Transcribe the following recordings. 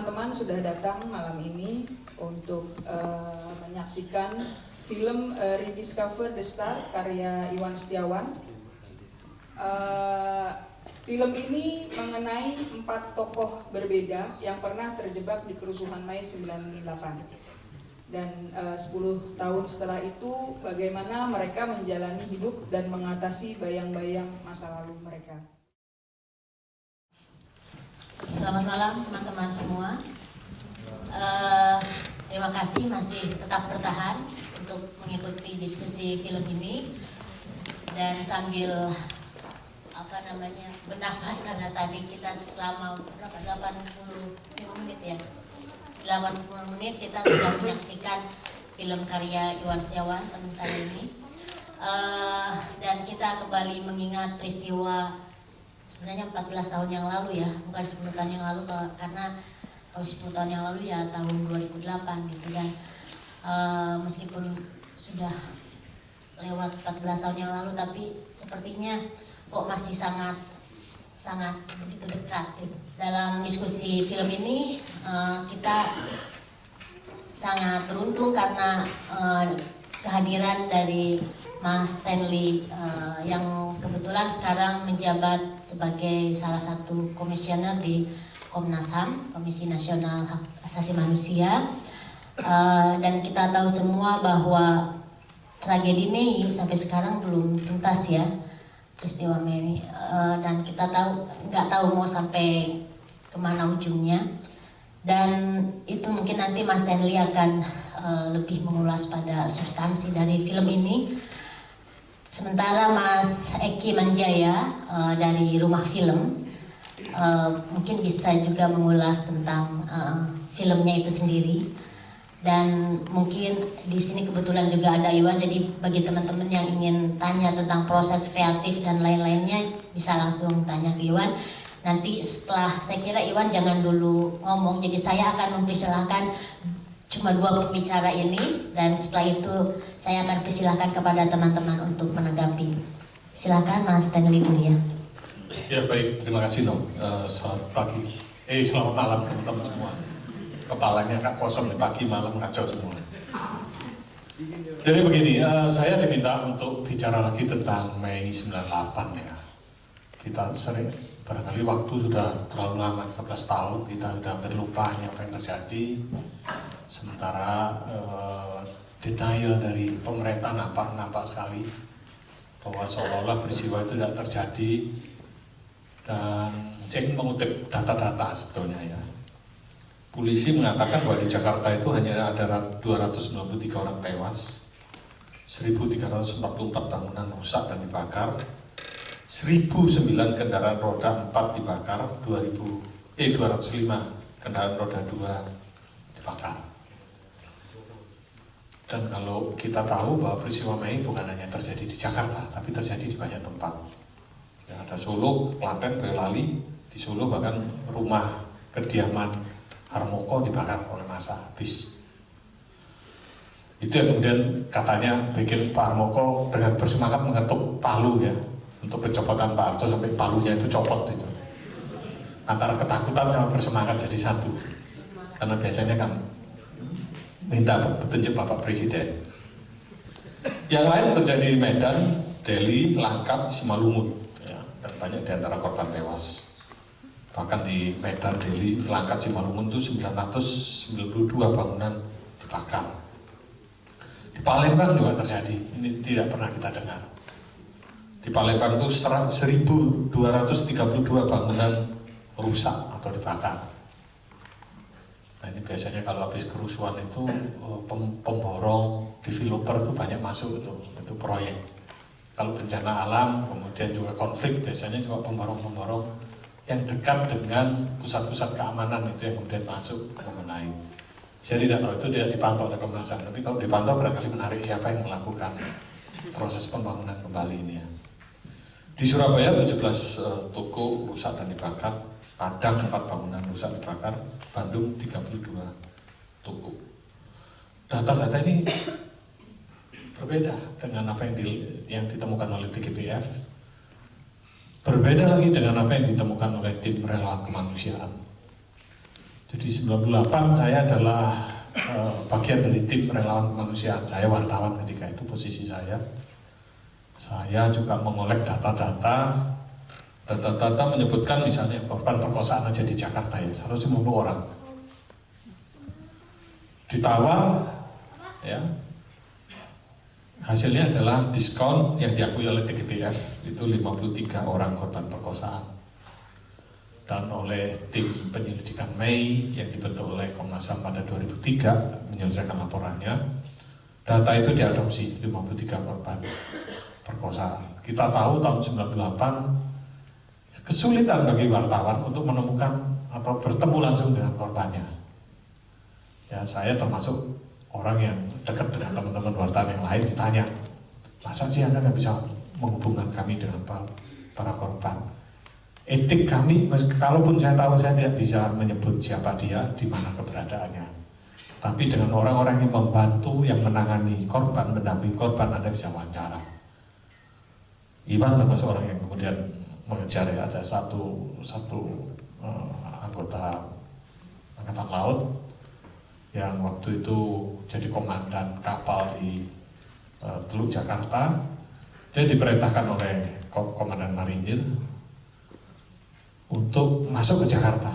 teman-teman sudah datang malam ini untuk menyaksikan film Rediscover the Star karya Iwan Setiawan. Film ini mengenai 4 tokoh berbeda yang pernah terjebak di kerusuhan Mei 98. Dan 10 tahun setelah itu, bagaimana mereka menjalani hidup dan mengatasi bayang-bayang masa lalu mereka. Selamat malam teman-teman semua. Terima kasih masih tetap bertahan untuk mengikuti diskusi film ini dan sambil bernafas karena tadi kita selama 85 menit ya. 80 menit kita sudah menyaksikan film karya Iwan Setiawan teman saya ini. Dan kita kembali mengingat peristiwa sebenarnya 14 tahun yang lalu ya, bukan 10 tahun yang lalu, karena kalau 10 tahun yang lalu ya tahun 2008 gitu. Dan meskipun sudah lewat 14 tahun yang lalu, tapi sepertinya kok masih sangat begitu dekat gitu. Dalam diskusi film ini kita sangat beruntung karena kehadiran dari Mas Stanley yang kebetulan sekarang menjabat sebagai salah satu komisioner di Komnas HAM, Komisi Nasional Hak Asasi Manusia. Dan kita tahu semua bahwa tragedi Mei sampai sekarang belum tuntas ya, peristiwa Mei, dan kita nggak tahu mau sampai kemana ujungnya. Dan itu mungkin nanti Mas Stanley akan lebih mengulas pada substansi dari film ini. Sementara Mas Eki Manjaya dari Rumah Film mungkin bisa juga mengulas tentang filmnya itu sendiri. Dan mungkin di sini kebetulan juga ada Iwan, jadi bagi teman-teman yang ingin tanya tentang proses kreatif dan lain-lainnya bisa langsung tanya ke Iwan. Nanti setelah, saya kira Iwan jangan dulu ngomong, jadi saya akan mempersilahkan cuma 2 pembicara ini, dan setelah itu saya akan persilahkan kepada teman-teman untuk menanggapi. Silakan Mas Stanley dulu ya. Ya baik, terima kasih dong. Selamat pagi. Selamat malam teman-teman semua. Kepalanya kosong nih, pagi malam kacau semua. Jadi begini, saya diminta untuk bicara lagi tentang Mei 98 ya. Kita sering, barangkali waktu sudah terlalu lama, 13 tahun, kita sudah hampir lupa apa yang terjadi. Sementara denial dari pemerintah nampak sekali bahwa seolah-olah peristiwa itu tidak terjadi. Dan saya ingin mengutip data-data sebetulnya ya. Polisi mengatakan bahwa di Jakarta itu hanya ada 293 orang tewas, 1.344 bangunan rusak dan dibakar, 1.009 kendaraan roda 4 dibakar, 205 kendaraan roda 2 dibakar. Dan kalau kita tahu bahwa peristiwa Mei bukan hanya terjadi di Jakarta, tapi terjadi di banyak tempat. Ya, ada Solo, Klaten, Boyolali, di Solo bahkan rumah kediaman Harmoko dibakar oleh massa habis. Itu yang kemudian katanya bikin Pak Harmoko dengan bersemangat mengetuk palu ya, untuk pencopotan Pak Harto sampai palunya itu copot itu. Antara ketakutan sama bersemangat jadi satu. Karena biasanya kan minta petunjuk Bapak Presiden. Yang lain terjadi di Medan, Delhi, Langkat, Simalungun ya, dan banyak di antara korban tewas. Bahkan di Medan, Delhi, Langkat, Simalungun itu 992 bangunan dibakar. Di Palembang juga terjadi, ini tidak pernah kita dengar. Di Palembang itu 1.232 bangunan rusak atau dibakar. Nah ini biasanya kalau habis kerusuhan itu pemborong, developer itu banyak masuk itu proyek. Kalau bencana alam, kemudian juga konflik, biasanya juga pemborong-pemborong yang dekat dengan pusat-pusat keamanan itu yang kemudian masuk mengenai. Saya tidak tahu, itu tidak dipantau oleh Komnas HAM, tapi kalau dipantau barangkali menarik siapa yang melakukan proses pembangunan kembali ini ya. Di Surabaya 17 toko rusak dan dibakar, Padang 4 bangunan rusak dibakar, Bandung 32 toko. Data-data ini berbeda dengan apa yang ditemukan oleh TGPF. Berbeda lagi dengan apa yang ditemukan oleh tim relawan kemanusiaan. Jadi 98 saya adalah bagian dari tim relawan kemanusiaan. Saya wartawan ketika itu posisi saya. Saya juga mengolek data-data menyebutkan misalnya korban perkosaan aja di Jakarta ya 150 orang. Ditawar, ya hasilnya adalah diskon yang diakui oleh TGPF itu 53 orang korban perkosaan. Dan oleh tim penyelidikan Mei yang dibentuk oleh Komnas HAM pada 2003 menyelesaikan laporannya, data itu diadopsi 53 korban perkosaan. Kita tahu tahun 98 kesulitan bagi wartawan untuk menemukan atau bertemu langsung dengan korbannya. Ya, saya termasuk orang yang dekat dengan teman-teman wartawan yang lain ditanya, masa sih Anda nggak bisa menghubungkan kami dengan para korban? Etik kami, kalaupun saya tahu saya tidak bisa menyebut siapa dia, di mana keberadaannya. Tapi dengan orang-orang yang membantu, yang menangani korban, mendampingi korban, Anda bisa wawancara. Iwan termasuk orang yang kemudian mengejar ya, ada satu anggota Angkatan Laut yang waktu itu jadi komandan kapal di Teluk Jakarta. Dia diperintahkan oleh komandan marinir untuk masuk ke Jakarta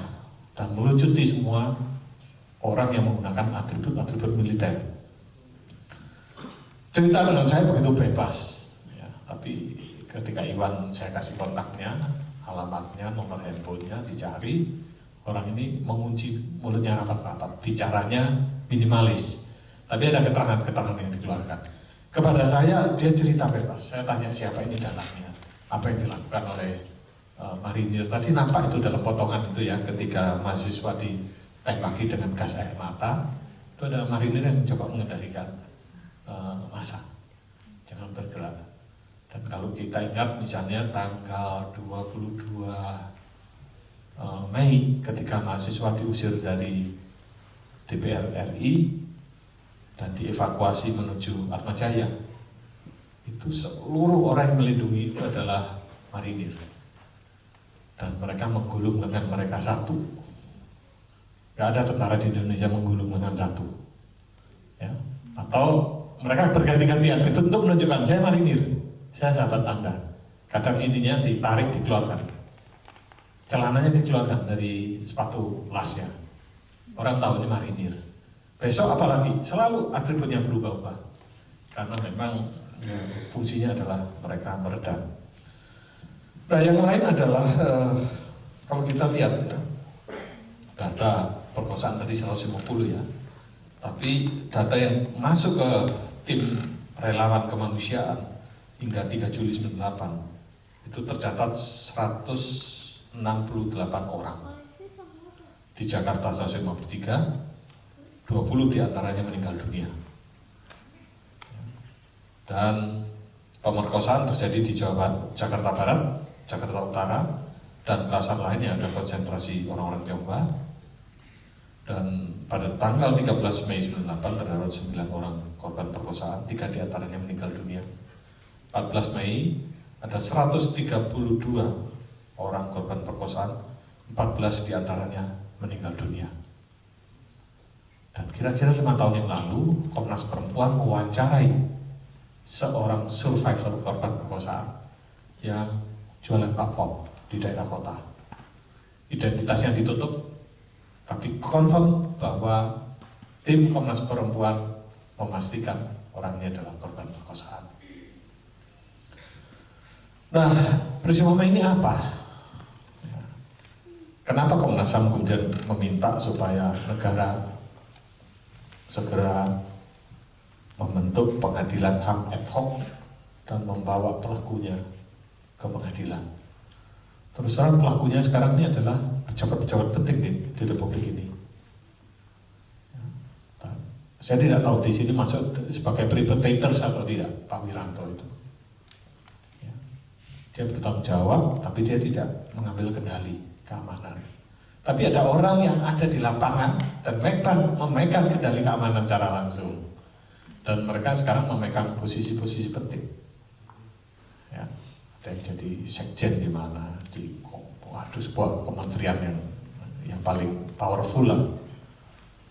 dan melucuti semua orang yang menggunakan atribut-atribut militer. Cerita dengan saya begitu bebas, ya, tapi ketika Iwan saya kasih kontaknya, alamatnya, nomor handphonenya, dicari, orang ini mengunci mulutnya rapat-rapat, bicaranya minimalis, tapi ada keterangan-keterangan yang dikeluarkan. Kepada saya dia cerita bebas, saya tanya siapa ini dalangnya, apa yang dilakukan oleh marinir. Tadi nampak itu dalam potongan itu ya, ketika mahasiswa ditembaki dengan gas air mata, itu ada marinir yang mencoba mengendalikan massa, jangan bergerak. Dan kalau kita ingat misalnya tanggal 22 Mei ketika mahasiswa diusir dari DPR RI dan dievakuasi menuju Atmajaya, itu seluruh orang yang melindungi itu adalah marinir. Dan mereka menggulung lengan mereka satu. Gak ada tentara di Indonesia menggulung lengan satu, ya. Atau mereka berganti-ganti atribut untuk menunjukkan saya marinir, saya sahabat Anda. Kadang ininya ditarik, dikeluarkan, celananya dikeluarkan dari sepatu lasnya, orang tahu ini marinir. Besok apalagi selalu atributnya berubah-ubah, karena memang fungsinya adalah mereka meredam. Nah, yang lain adalah kalau kita lihat ya, data perkosaan tadi 150 ya, tapi data yang masuk ke tim relawan kemanusiaan hingga 3 Juli 98 itu tercatat 168 orang. Di Jakarta 153, 20 diantaranya meninggal dunia. Dan pemerkosaan terjadi di Jakarta Barat, Jakarta Utara, dan kawasan lain yang ada konsentrasi orang-orang Tionghoa. Dan pada tanggal 13 Mei 98 terdapat 9 orang korban perkosaan, 3 diantaranya meninggal dunia. 14 Mei ada 132 orang korban perkosaan, 14 diantaranya meninggal dunia. Dan kira-kira 5 tahun yang lalu Komnas Perempuan mewawancarai seorang survivor korban perkosaan yang jualan pakpop di daerah kota. Identitasnya ditutup, tapi confirm bahwa tim Komnas Perempuan memastikan orang ini adalah korban perkosaan. Nah, peristiwa ini apa? Kenapa Komnas HAM kemudian meminta supaya negara segera membentuk pengadilan HAM ad hoc dan membawa pelakunya ke pengadilan? Terus terang pelakunya sekarang ini adalah pejabat-pejabat penting di Republik ini. Saya tidak tahu di sini masuk sebagai privatators atau tidak, Pak Wiranto itu. Dia bertanggung jawab, tapi dia tidak mengambil kendali keamanan. Tapi ada orang yang ada di lapangan dan memegang kendali keamanan secara langsung. Dan mereka sekarang memegang posisi-posisi penting. Ya, ada yang jadi sekjen di mana, di sebuah kementerian yang paling powerful lah.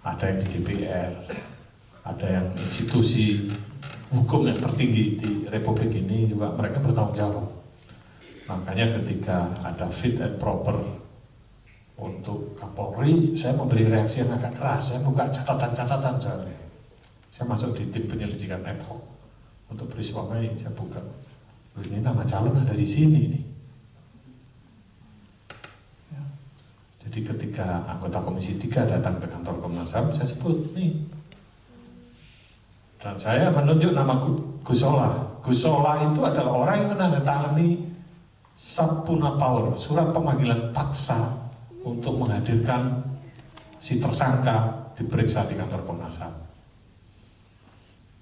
Ada yang di DPR, ada yang institusi hukum yang tertinggi di Republik ini juga mereka bertanggung jawab. Makanya ketika ada fit and proper untuk Kapolri, saya memberi reaksi yang agak keras. Saya buka catatan-catatan saya masuk di tim penyelidikan ad hoc untuk peristiwa Mei. Saya buka, ini nama calon ada di sini nih. Ya. Jadi ketika anggota Komisi 3 datang ke kantor Komnas HAM, saya sebut nih. Dan saya menunjuk nama Gus Solah. Gus Solah itu adalah orang yang menandatangani subpoena power, surat pemanggilan paksa untuk menghadirkan si tersangka diperiksa di kantor Komnas HAM.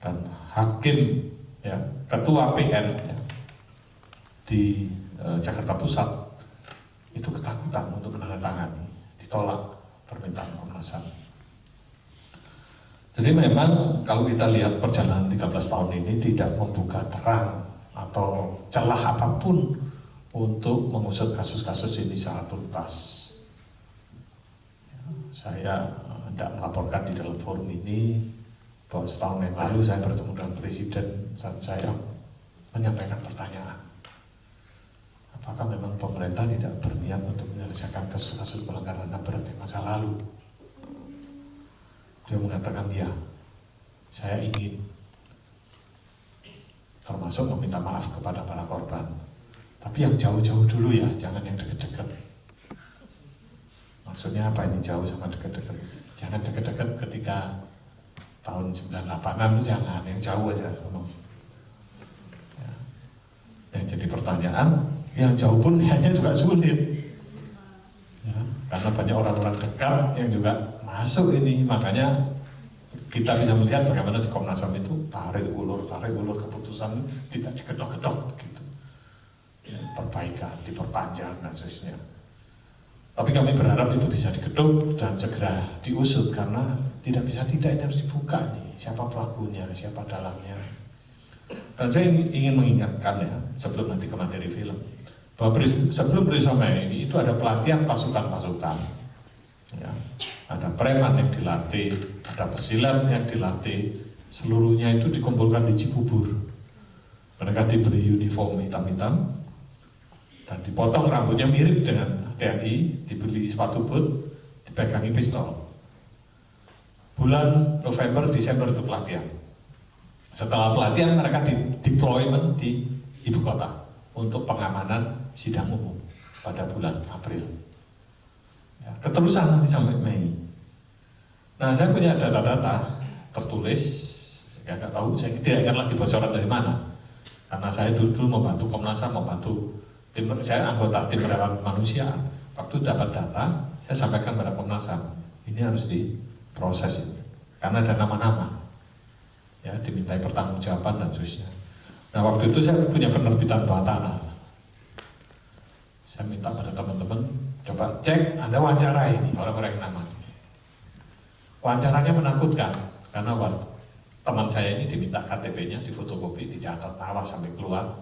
Dan hakim, ya, ketua PN ya, di Jakarta Pusat itu ketakutan untuk menandatangani, ditolak permintaan Komnas HAM. Jadi memang kalau kita lihat perjalanan 13 tahun ini tidak membuka terang atau celah apapun untuk mengusut kasus-kasus ini secara tuntas. Saya tidak melaporkan di dalam forum ini bahwa setahun yang lalu saya bertemu dengan Presiden dan saya menyampaikan pertanyaan, apakah memang pemerintah tidak berniat untuk menyelesaikan kasus-kasus pelanggaran HAM berat di masa lalu? Dia mengatakan ya, saya ingin, termasuk meminta maaf kepada para korban, tapi yang jauh-jauh dulu ya, jangan yang deket-deket. Maksudnya apa ini jauh sama deket-deket? Jangan deket-deket ketika tahun 98-an itu jangan, yang jauh aja. Ya. Yang jadi pertanyaan, yang jauh pun hanya juga sulit. Ya, karena banyak orang-orang dekat yang juga masuk ini, makanya kita bisa melihat bagaimana di Komnas HAM itu tarik ulur keputusan tidak digedok-gedok begitu. Ya, perbaikan, diperpanjang dan seterusnya. Tapi kami berharap itu bisa digedok dan segera diusut karena tidak bisa tidak, ini harus dibuka nih, siapa pelakunya, siapa dalangnya. Dan saya ingin mengingatkan ya, sebelum nanti ke materi film, bahwa sebelum peristiwa Mei ini itu ada pelatihan pasukan-pasukan. Ya, ada preman yang dilatih, ada pesilat yang dilatih, seluruhnya itu dikumpulkan di Cibubur. Mereka diberi uniform hitam-hitam dan dipotong rambutnya mirip dengan TNI, dibeli sepatu boot, dipegangi pistol. Bulan November, Desember itu pelatihan. Setelah pelatihan mereka deployment di ibu kota untuk pengamanan sidang umum pada bulan April. Ya, keterusan nanti sampai Mei. Nah, saya punya data-data tertulis, saya nggak tahu, saya tidak ingat lagi bocoran dari mana. Karena saya dulu membantu Komnas HAM, membantu tim, saya anggota tim relawan kemanusiaan. Waktu dapat data, saya sampaikan pada Komnas HAM, ini harus diproses ini, karena ada nama-nama, ya, dimintai pertanggungjawaban dan seterusnya. Nah, waktu itu saya punya penerbitan bawah tanah. Saya minta pada teman-teman, coba cek, Anda wawancara ini orang-orang yang nama. Wawancaranya menakutkan, karena teman saya ini diminta KTP-nya, difotokopi, dicatat, awas sampai keluar,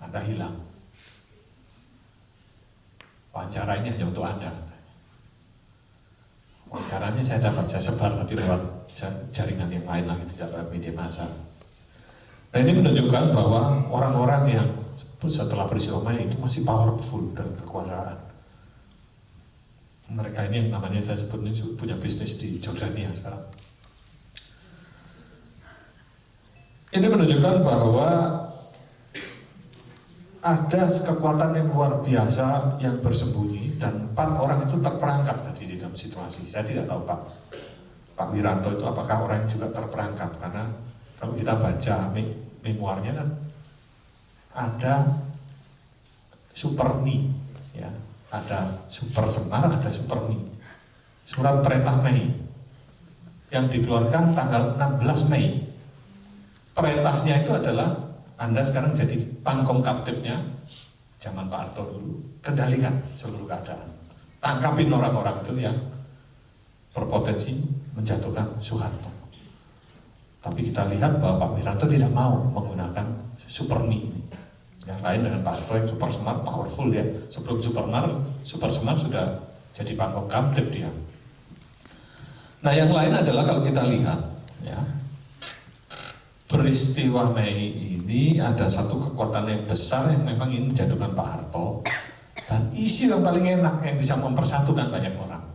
Anda hilang. Wawancara ini hanya untuk Anda. Wawancaranya saya dapat, saya sebar, tapi lewat jaringan yang lain lagi, tidak lewat media massa. Nah, ini menunjukkan bahwa orang-orang yang setelah peristiwa Mei itu masih powerful dan kekuasaan. Mereka ini yang namanya saya sebut ini punya bisnis di Jordania sekarang. Ini menunjukkan bahwa ada kekuatan yang luar biasa yang bersembunyi dan 4 orang itu terperangkap tadi di dalam situasi. Saya tidak tahu Pak Wiranto itu apakah orang yang juga terperangkap, karena kalau kita baca memoarnya kan ada Superni, ya, ada Super Semar, ada Superni. Surat perintah Mei yang dikeluarkan tanggal 16 Mei. Perintahnya itu adalah Anda sekarang jadi pangkong kaptipnya zaman Pak Harto dulu, kendalikan seluruh keadaan, tangkapin orang-orang itu yang berpotensi menjatuhkan Soeharto. Tapi kita lihat bahwa Pak Wiranto tidak mau menggunakan Superni ini. Yang lain dengan Pak Harto yang Super Smart, powerful ya. Sebelum Super Smart sudah jadi pangkong kamtip dia. Nah yang lain adalah kalau kita lihat ya, peristiwa Mei ini ada satu kekuatan yang besar yang memang ingin menjatuhkan Pak Harto, dan isu yang paling enak yang bisa mempersatukan banyak orang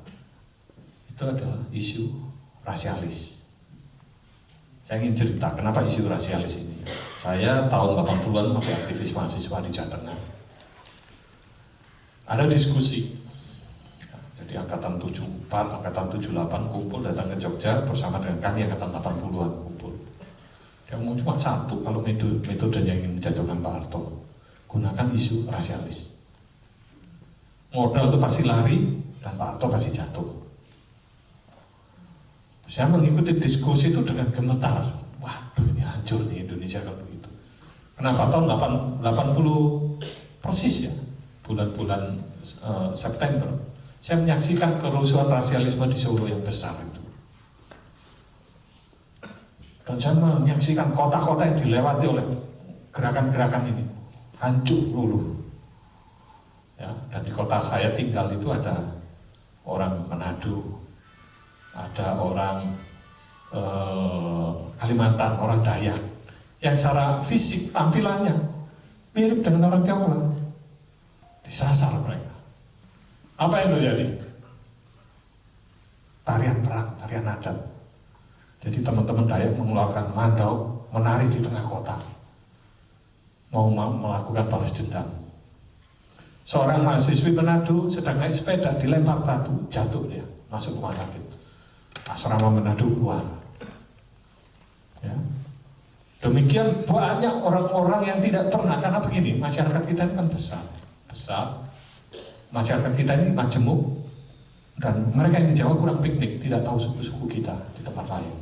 itu adalah isu rasialis. Saya ingin cerita kenapa isu rasialis ini. Saya tahun 80-an masih aktivis mahasiswa di Jawa Tengah. Ada diskusi. Jadi angkatan 74, angkatan 78 kumpul datang ke Jogja bersama dengan kami angkatan 80-an kumpul. Dia ngomong cuma satu, kalau metode yang ingin menjatuhkan Pak Harto, gunakan isu rasialis. Modal itu pasti lari dan Pak Harto pasti jatuh. Saya mengikuti diskusi itu dengan gemetar. Waduh, ini hancur nih Indonesia kalau begitu. Kenapa? Tahun 80 persis ya, bulan-bulan September, saya menyaksikan kerusuhan rasialisme di Solo yang besar itu. Dan saya menyaksikan kota-kota yang dilewati oleh gerakan-gerakan ini hancur luluh. Ya, dan di kota saya tinggal itu ada orang Manado, ada orang Kalimantan, orang Dayak, yang secara fisik tampilannya mirip dengan orang Jawa. Disasar mereka. Apa yang terjadi? Tarian perang, tarian adat. Jadi teman-teman Dayak mengeluarkan mandau, menari di tengah kota, mau melakukan balas dendam. Seorang mahasiswi Manado sedang naik sepeda, dilempar batu, jatuh dia, masuk rumah sakit. Asrama Manado keluar. Ya. Demikian banyak orang-orang yang tidak pernah, karena begini, masyarakat kita ini kan besar. Masyarakat kita ini majemuk, dan mereka yang di Jawa kurang piknik, tidak tahu suku-suku kita di tempat lain.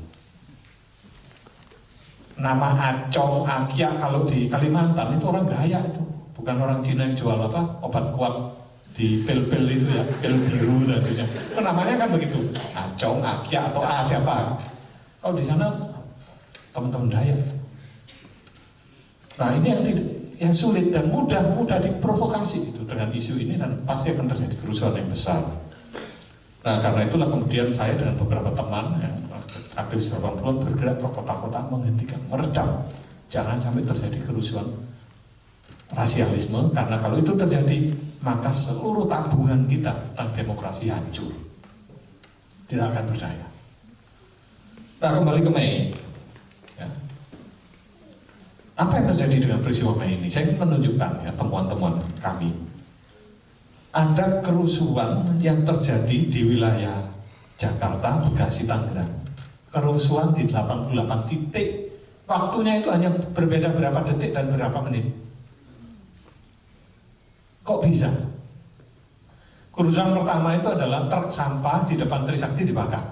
Nama Acong, Akia kalau di Kalimantan itu orang Dayak itu, bukan orang Cina yang jual obat kuat di pil-pil itu ya, pil biru dan sebagainya. Itu namanya kan begitu, Acong, Akia atau A siapa. Kalau di sana teman-teman Dayak itu. Nah ini yang sulit dan mudah diprovokasi itu dengan isu ini, dan pasti akan terjadi kerusuhan yang besar. Nah karena itulah kemudian saya dengan beberapa teman yang aktivis 80-an bergerak ke kota-kota menghentikan, meredam, jangan sampai terjadi kerusuhan rasialisme, karena kalau itu terjadi maka seluruh tabungan kita tentang demokrasi hancur, tidak akan berdaya. Nah kembali ke Mei. Apa yang terjadi dengan peristiwa Mei ini? Saya ingin menunjukkan ya, temuan-temuan kami. Ada kerusuhan yang terjadi di wilayah Jakarta, Bekasi, Tangerang. Kerusuhan di 88 titik. Waktunya itu hanya berbeda berapa detik dan berapa menit. Kok bisa? Kerusuhan pertama itu adalah truk sampah di depan Trisakti dibakar.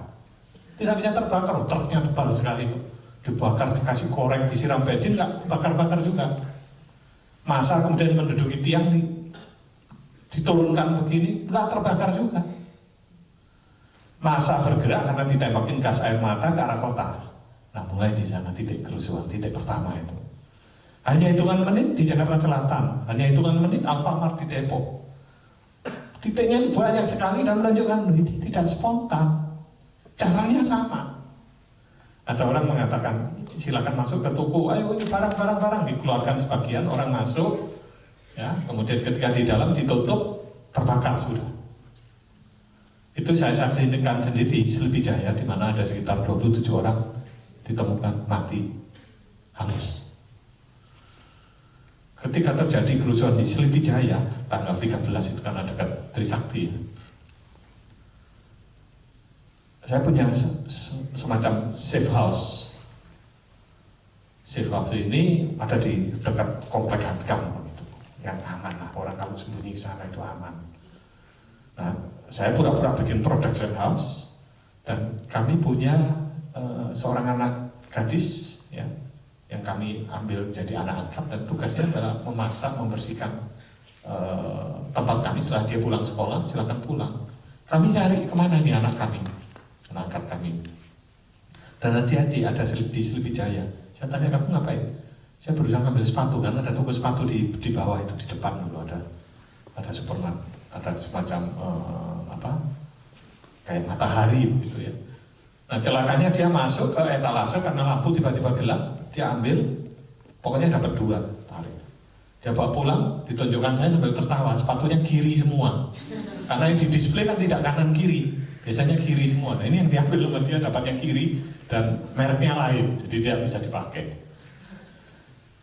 Tidak bisa terbakar, truknya tebal sekali. Dibakar, dikasih korek, disiram bensin, nggak bakar-bakar juga. Masa kemudian menduduki tiang nih, diturunkan begini, nggak terbakar juga. Masa bergerak karena ditembakin gas air mata ke arah kota. Nah mulai di sana titik kerusuhan, titik pertama itu. Hanya hitungan menit di Jakarta Selatan, hanya hitungan menit Alfamart di Depok. Titiknya banyak sekali dan menunjukkan ini tidak spontan, caranya sama. Ada orang mengatakan silakan masuk ke toko, ayo ini barang-barang dikeluarkan sebagian, orang masuk, ya, kemudian ketika di dalam ditutup, terbakar sudah. Itu saya saksikan sendiri di Sleepy-Jaya, di mana ada sekitar 27 orang ditemukan mati, hangus. Ketika terjadi kerusuhan di Sleepy-Jaya, tanggal 13 itu kan ada dekat Trisakti. Saya punya semacam safe house. Safe house ini ada di dekat komplek Hankam, yang aman lah, orang kalau sembunyi ke sana itu aman. Nah, saya pura-pura bikin production house, dan kami punya seorang anak gadis, ya, yang kami ambil jadi anak angkat, dan tugasnya adalah memasak, membersihkan tempat kami. Setelah dia pulang sekolah, silakan pulang. Kami cari kemana nih anak kami, anak angkat kami. Dan hati-hati ada di Sleepy-Jaya. Saya tanya, kamu ngapain? Saya berusaha ngambil sepatu, kan ada toko sepatu di bawah itu, di depan dulu ada supermarket, ada semacam kayak matahari gitu ya. Nah celakanya dia masuk ke etalase karena lampu tiba-tiba gelap, dia ambil, pokoknya dapat 2 tarik. Dia bawa pulang, ditunjukkan saya sambil tertawa, sepatunya kiri semua. Karena yang di display kan tidak kanan kiri, biasanya kiri semua. Nah ini yang diambil sama dia dapatnya kiri dan mereknya lain, jadi dia bisa dipakai.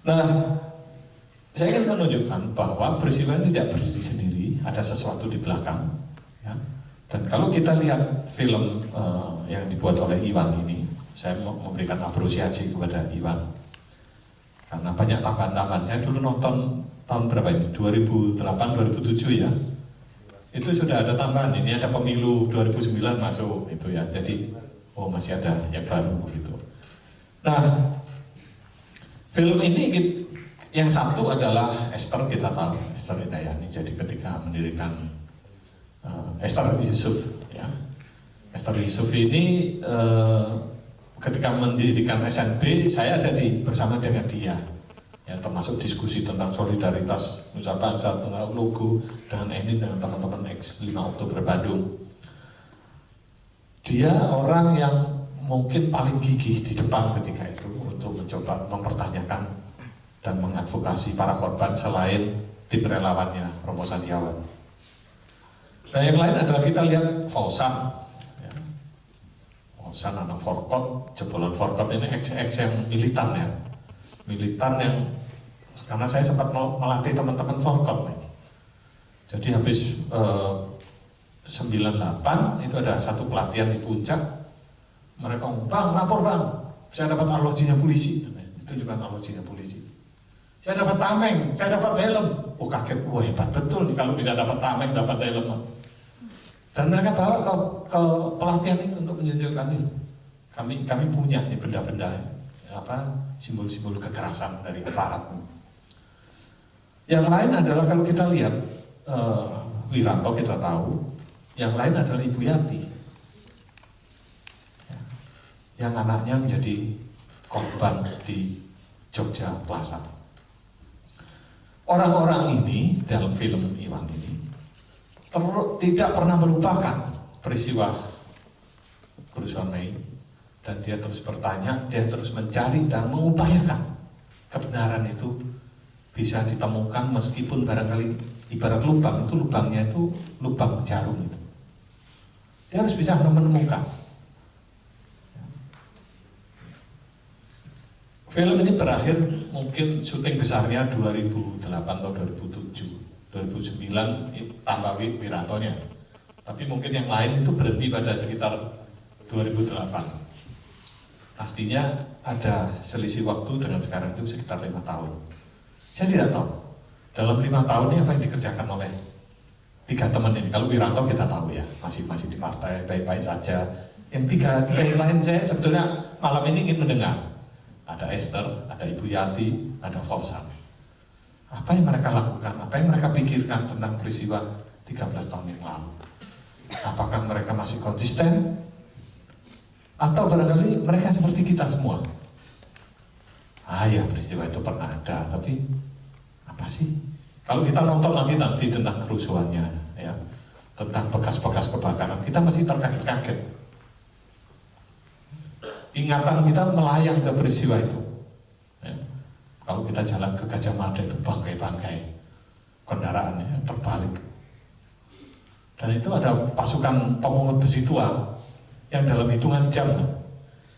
Nah, saya ingin menunjukkan bahwa peristiwa ini tidak berdiri sendiri, ada sesuatu di belakang. Ya. Dan kalau kita lihat film yang dibuat oleh Iwan ini, saya memberikan apresiasi kepada Iwan karena banyak tambahan-tambahan. Saya dulu nonton tahun berapa ini? 2008-2007 ya. Itu sudah ada tambahan. Ini ada pemilu 2009 masuk itu ya. Jadi masih ada yang baru gitu. Nah, film ini yang satu adalah Esther, kita tahu Esther Hidayani. Jadi ketika mendirikan Esther Yusuf ya. Esther Yusuf ini ketika mendirikan SNB, saya ada bersama dengan dia ya, termasuk diskusi tentang solidaritas Nusa Bangsa, tentang logo dengan ini dengan teman-teman X 5 Oktober Bandung. Dia orang yang mungkin paling gigih di depan ketika itu untuk mencoba mempertanyakan dan mengadvokasi para korban selain tim relawannya Romo Sandiawan. Nah yang lain adalah kita lihat Fauzan ya. Fauzan anak Forkot, jebolan Forkot ini ex yang militan ya. Militan yang, karena saya sempat melatih teman-teman Forkot nih. Jadi habis 98 itu ada satu pelatihan di puncak. Mereka ngomong, "Bang, lapor bang, saya dapat arlojinya polisi." Itu juga arlojinya polisi. "Saya dapat tameng, saya dapat helm." Oh kaget, wah hebat betul nih kalau bisa dapat tameng, dapat helm. Dan mereka bawa ke pelatihan itu untuk menunjukkan ini. Kami punya nih benda-benda simbol-simbol kekerasan dari aparat. Yang lain adalah kalau kita lihat Wiranto kita tahu, yang lain adalah Ibu Yati, yang anaknya menjadi korban di Jogja Plaza. Orang-orang ini dalam film Iwan ini tidak pernah melupakan peristiwa kerusuhan Mei, dan dia terus bertanya, dia terus mencari dan mengupayakan kebenaran itu bisa ditemukan meskipun barangkali ibarat lubang itu lubangnya itu lubang jarum itu. Dia harus bisa menemukan. Film ini berakhir mungkin syuting besarnya 2008 atau 2007. 2009 tambah Wirantonya, tapi mungkin yang lain itu berhenti pada sekitar 2008. Pastinya ada selisih waktu dengan sekarang itu sekitar 5 tahun. Saya tidak tahu dalam 5 tahun ini apa yang dikerjakan oleh 3 teman ini. Kalau Wiranto kita tahu ya, masih di partai baik-baik saja. Yang tiga yang lain saya sebetulnya malam ini ingin mendengar. Ada Esther, ada Ibu Yati, ada Fauzan. Apa yang mereka lakukan, apa yang mereka pikirkan tentang peristiwa 13 tahun yang lalu. Apakah mereka masih konsisten? Atau barangkali mereka seperti kita semua. Ya peristiwa itu pernah ada, tapi apa sih? Kalau kita nonton nanti tentang kerusuhannya ya, tentang bekas-bekas kebakaran, kita masih terkaget-kaget. Ingatan kita melayang ke peristiwa itu. Kalau kita jalan ke Gajah Mada itu bangkai-bangkai kendaraannya terbalik. Dan itu ada pasukan pemungut besi tua yang dalam hitungan jam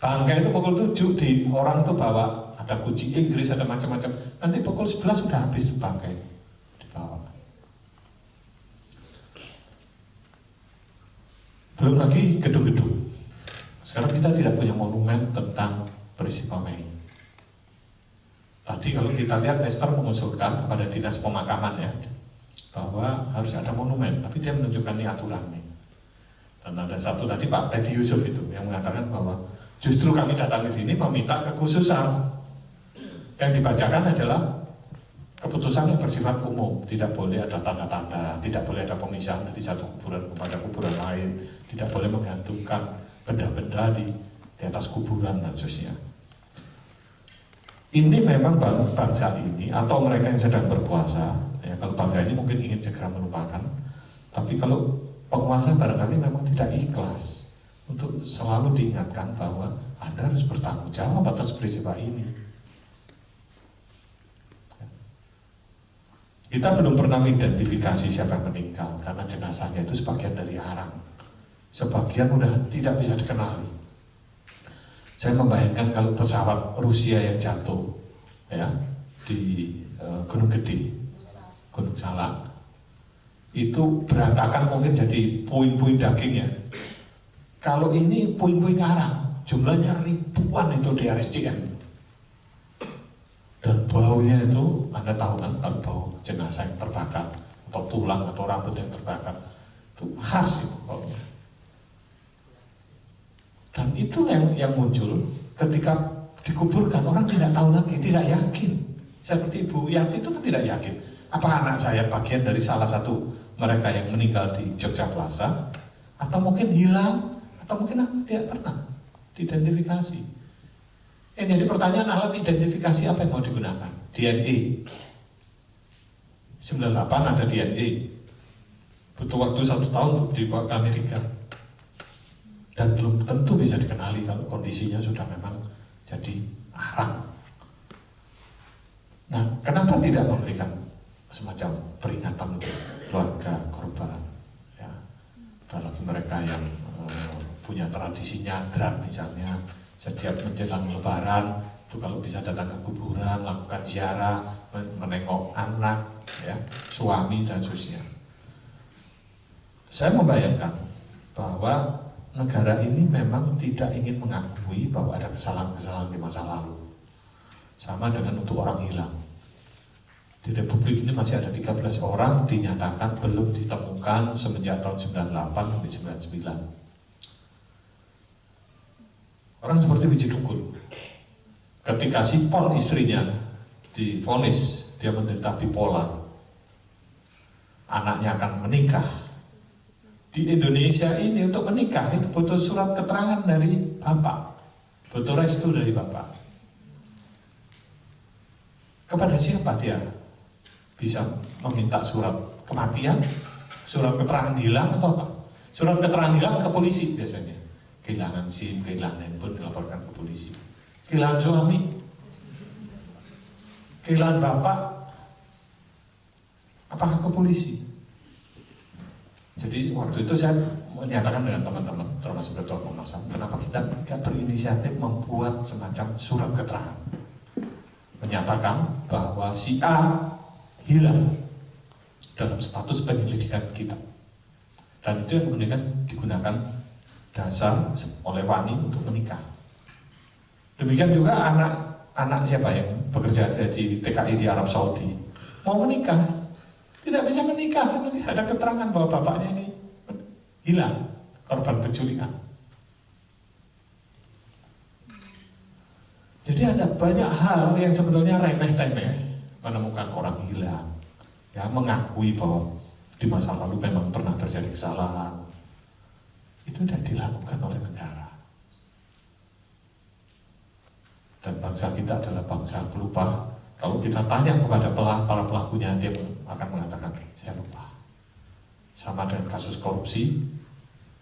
bangkai itu pukul 7 di orang itu bawa, ada kucing Inggris, ada macam-macam. Nanti pukul 11 sudah habis bangkai dibawa. Belum lagi gedung-gedung. Sekarang kita tidak punya monumen tentang peristiwa Mei. Tadi kalau kita lihat Esther mengusulkan kepada dinas pemakaman ya, bahwa harus ada monumen, tapi dia menunjukkan ini aturannya. Dan ada satu tadi Pak Teddy Yusuf itu yang mengatakan bahwa justru kami datang ke sini meminta kekhususan. Yang dibacakan adalah keputusan yang bersifat umum, tidak boleh ada tanda-tanda, tidak boleh ada pemisahan dari satu kuburan kepada kuburan lain, tidak boleh menggantungkan benda-benda di atas kuburan dan seterusnya. Ini memang bangsa ini atau mereka yang sedang berkuasa ya, kalau bangsa ini mungkin ingin segera melupakan, tapi kalau penguasa barangkali memang tidak ikhlas untuk selalu diingatkan bahwa Anda harus bertanggung jawab atas peristiwa ini. Kita belum pernah mengidentifikasi siapa yang meninggal karena jenazahnya itu sebagian dari arang, sebagian udah tidak bisa dikenali. Saya membayangkan kalau pesawat Rusia yang jatuh ya di Gunung Gede, Gunung Salak, itu berantakan mungkin jadi puing-puing dagingnya. Kalau ini puing-puing arang, jumlahnya ribuan itu di RSCM. Dan baunya itu, Anda tahu kan kalau bau jenazah yang terbakar atau tulang atau rambut yang terbakar itu khas itu baunya. Dan itu yang muncul ketika dikuburkan, orang tidak tahu lagi, tidak yakin. Seperti Ibu Yati itu kan tidak yakin. Apa anak saya bagian dari salah satu mereka yang meninggal di Jogja Plaza, atau mungkin hilang, atau mungkin tidak pernah diidentifikasi. Jadi pertanyaan, alat identifikasi apa yang mau digunakan? DNA. 98 ada DNA. Butuh waktu 1 tahun untuk dibawa ke Amerika. Dan belum tentu bisa dikenali kalau kondisinya sudah memang jadi arang. Nah, kenapa tidak memberikan semacam peringatan untuk keluarga korban? Ya, apalagi mereka yang punya tradisi nyadran misalnya, setiap menjelang Lebaran itu kalau bisa datang ke kuburan, lakukan ziarah, menengok anak, ya, suami dan seterusnya. Saya membayangkan bahwa negara ini memang tidak ingin mengakui bahwa ada kesalahan-kesalahan di masa lalu. Sama dengan untuk orang hilang. Di Republik ini masih ada 13 orang dinyatakan belum ditemukan semenjak tahun 98 sampai 99. Orang seperti Wiji Tukul, ketika si Pon istrinya divonis dia menderita bipolar, anaknya akan menikah. Di Indonesia ini untuk menikah itu butuh surat keterangan dari bapak, butuh restu dari bapak. Kepada siapa dia bisa meminta surat kematian, surat keterangan hilang atau apa? Surat keterangan hilang ke polisi biasanya. Kehilangan SIM, kehilangan handphone, dilaporkan ke polisi. Kehilangan suami, kehilangan bapak, apakah ke polisi? Jadi waktu itu saya menyatakan dengan teman-teman, termasuk Ketua Komnas HAM, kenapa kita tidak berinisiatif membuat semacam surat keterangan, menyatakan bahwa si A hilang dalam status penyelidikan kita, dan itu yang kemudian digunakan dasar oleh wani untuk menikah. Demikian juga anak siapa yang bekerja di TKI di Arab Saudi mau menikah, tidak bisa menikah karena ada keterangan bahwa bapaknya ini hilang, korban penculikan. Jadi ada banyak hal yang sebetulnya remeh-temeh, menemukan orang hilang, ya, mengakui bahwa di masa lalu memang pernah terjadi kesalahan. Itu sudah dilakukan oleh negara. Dan bangsa kita adalah bangsa pelupa. Kalau kita tanya kepada para pelakunya, dia akan mengatakan, saya lupa. Sama dengan kasus korupsi,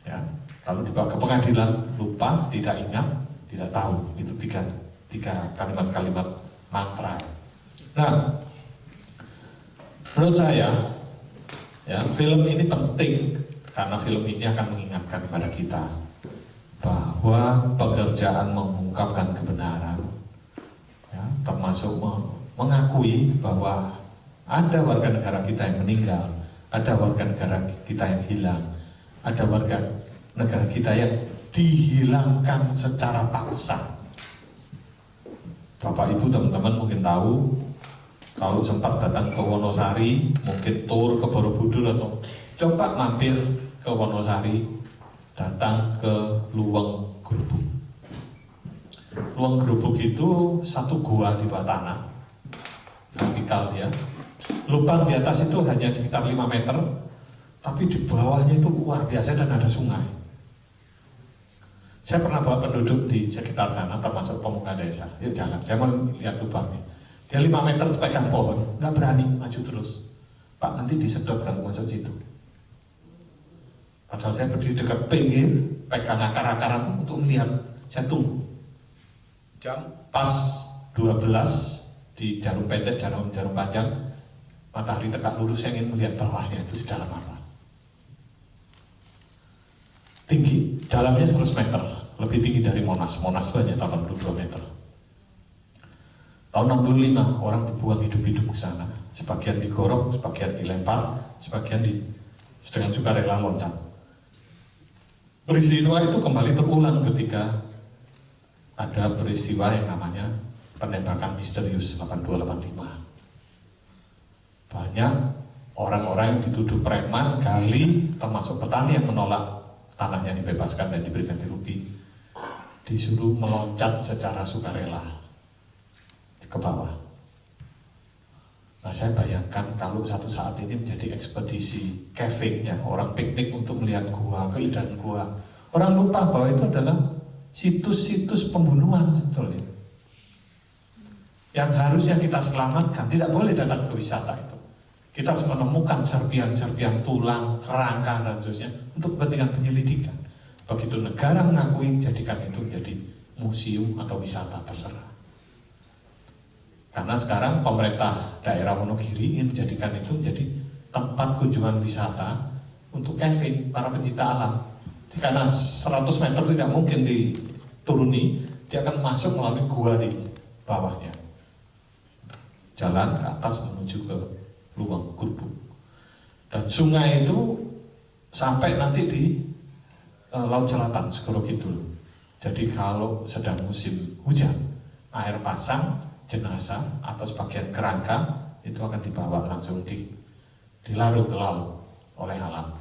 ya, kalau dibawa ke pengadilan, lupa, tidak ingat, tidak tahu. Itu tiga kalimat-kalimat mantra. Nah, menurut saya, ya, film ini penting. Karena film ini akan mengingatkan kepada kita bahwa pekerjaan mengungkapkan kebenaran, ya, termasuk mengakui bahwa ada warga negara kita yang meninggal, ada warga negara kita yang hilang, ada warga negara kita yang dihilangkan secara paksa. Bapak Ibu teman-teman mungkin tahu, kalau sempat datang ke Wonosari, mungkin tur ke Borobudur atau coba mampir ke Wonosari, datang ke Luweng Grubuk. Luweng Grubuk itu satu gua di bawah tanah, vertikal dia. Lubang di atas itu hanya sekitar 5 meter, tapi di bawahnya itu luar biasa dan ada sungai. Saya pernah bawa penduduk di sekitar sana, termasuk pemuka desa. Yuk jalan, saya mau lihat lubangnya. Dia 5 meter pegang pohon, nggak berani maju terus. Pak, nanti disedot kalau masuk situ. Padahal saya berdiri dekat pinggir, pegang akar-akaran itu untuk melihat. Saya tunggu. Jam pas 12 di jarum pendek, jarum panjang, matahari tegak lurus, saya ingin melihat bawahnya itu sedalam apa. Tinggi, dalamnya 100 meter, lebih tinggi dari Monas. Monas itu hanya 82 meter. Tahun 65 orang dibuang hidup-hidup ke sana. Sebagian digorok, sebagian dilempar, sebagian dengan sukarela loncat. Peristiwa itu kembali terulang ketika ada peristiwa yang namanya penembakan misterius 8285. Banyak orang-orang yang dituduh preman, gali, termasuk petani yang menolak tanahnya dibebaskan dan diberi ganti rugi, disuruh meloncat secara sukarela ke bawah. Nah, saya bayangkan kalau satu saat ini menjadi ekspedisi caving-nya, orang piknik untuk melihat gua, keindahan gua. Orang lupa bahwa itu adalah situs-situs pembunuhan sebetulnya. Yang harusnya kita selamatkan, tidak boleh datang ke wisata itu. Kita harus menemukan serpian-serpian tulang, kerangka, dan seterusnya untuk kepentingan penyelidikan. Begitu negara mengakui, jadikan itu menjadi museum atau wisata, terserah. Karena sekarang pemerintah daerah Wonogiri ingin menjadikan itu menjadi tempat kunjungan wisata untuk caving, para pencinta alam. Karena 100 meter tidak mungkin dituruni, dia akan masuk melalui gua di bawahnya. Jalan ke atas menuju ke lubang gubuk. Dan sungai itu sampai nanti di Laut Selatan, Segoro Kidul. Jadi kalau sedang musim hujan, air pasang, jenazah atau sebagian kerangka itu akan dibawa langsung dilarung ke laut oleh alam.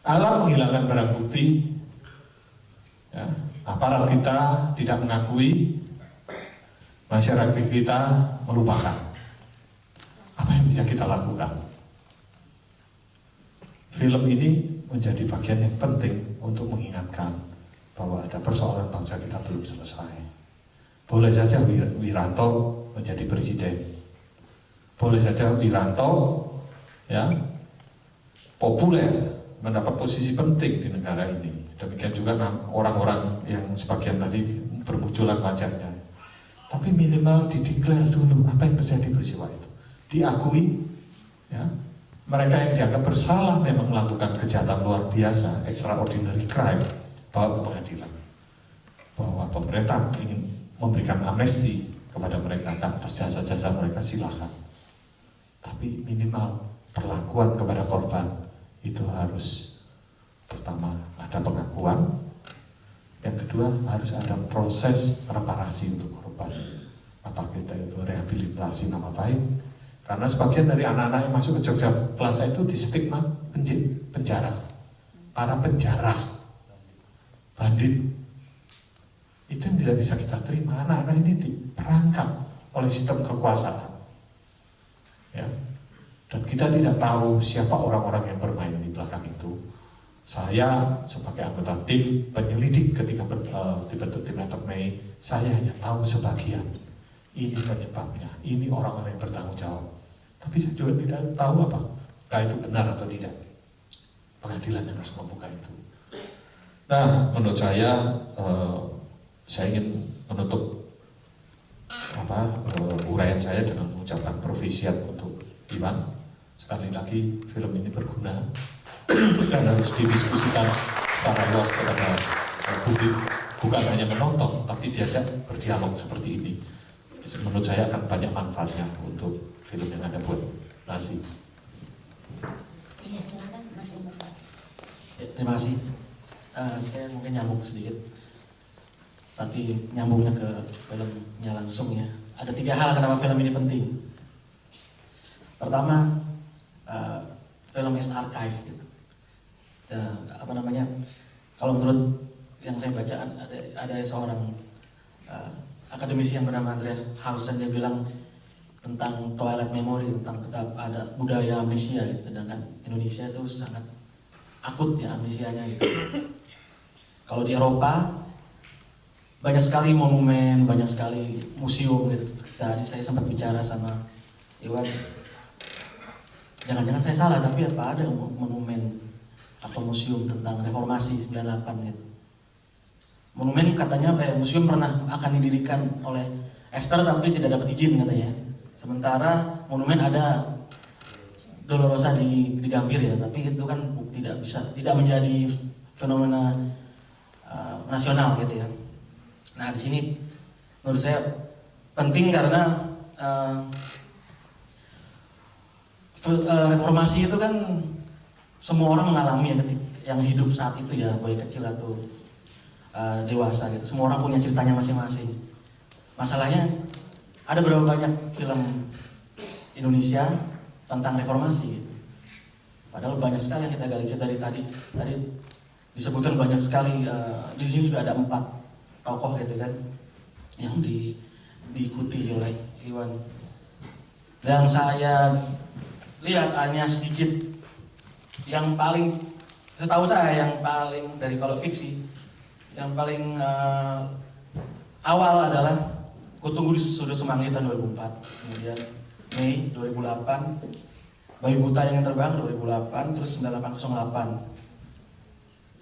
Alam menghilangkan barang bukti, ya, aparat kita tidak mengakui, masyarakat kita melupakan. Apa yang bisa kita lakukan? Film ini menjadi bagian yang penting untuk mengingatkan bahwa ada persoalan bangsa kita belum selesai. Boleh saja Wiranto menjadi presiden, boleh saja Wiranto ya populer, mendapat posisi penting di negara ini. Demikian juga orang-orang yang sebagian tadi bermunculan wajahnya. Tapi minimal dideklar dulu apa yang terjadi peristiwa itu, diakui, ya. Mereka yang dianggap bersalah memang melakukan kejahatan luar biasa, extraordinary crime, bawa ke pengadilan. Bahwa pemerintah ingin memberikan amnesti kepada mereka atas jasa-jasa mereka, silakan. Tapi minimal perlakuan kepada korban itu harus pertama ada pengakuan, yang kedua harus ada proses reparasi untuk korban. Apa kita itu rehabilitasi nama baik? Karena sebagian dari anak-anak yang masuk ke Jogja Plaza itu di stigma penjara, para penjara, bandit. Itu yang tidak bisa kita terima. Anak-anak ini diperangkap oleh sistem kekuasaan, ya. Dan kita tidak tahu siapa orang-orang yang bermain di belakang itu. Saya sebagai anggota tim penyelidik ketika dibentuk tim Etok Mei, saya hanya tahu sebagian. Ini penyebabnya, ini orang-orang yang bertanggung jawab. Tapi saya juga tidak tahu apakah itu benar atau tidak. Pengadilan yang harus membuka itu. Nah, menurut saya ingin menutup uraian saya dengan mengucapkan profisiat untuk Iwan. Sekali lagi film ini berguna dan harus didiskusikan secara luas kepada publik, bukan hanya menonton tapi diajak berdialog seperti ini. Menurut saya akan banyak manfaatnya untuk film yang Anda buat. Terima kasih. Iya, silakan Mas Indra. Ya, terima kasih. Saya mungkin nyambung sedikit, tapi nyambungnya ke filmnya langsung ya. Ada 3 hal kenapa film ini penting. Pertama, film is archive gitu. Kalau menurut yang saya baca ada seorang akademisi yang bernama Andreas Hausen, dia bilang tentang twilight memory, tentang ada budaya amnesia gitu. Sedangkan Indonesia itu sangat akut ya amnesianya gitu. Kalau di Eropa banyak sekali monumen, banyak sekali museum gitu. Tadi saya sempat bicara sama Iwan, jangan-jangan saya salah, tapi apa ada monumen atau museum tentang reformasi 98 gitu. Monumen katanya museum pernah akan didirikan oleh Esther tapi tidak dapat izin katanya. Sementara monumen ada Dolorosa di Gambir ya, tapi itu kan tidak menjadi fenomena nasional gitu ya. Nah di sini menurut saya penting karena reformasi itu kan semua orang mengalami yang hidup saat itu ya, baik kecil atau dewasa gitu. Semua orang punya ceritanya masing-masing. Masalahnya ada berapa banyak film Indonesia tentang reformasi gitu. Padahal banyak sekali yang kita gali dari tadi disebutkan banyak sekali. Di sini juga ada 4 tokoh gitu kan yang diikuti oleh Iwan. Dan saya lihat hanya sedikit yang paling, setahu saya yang paling dari kalau fiksi yang paling awal adalah Kutunggu di Sudut Semanggi tahun 2004, kemudian Mei 2008, Bayi Buta yang Terbang 2008, terus 9808.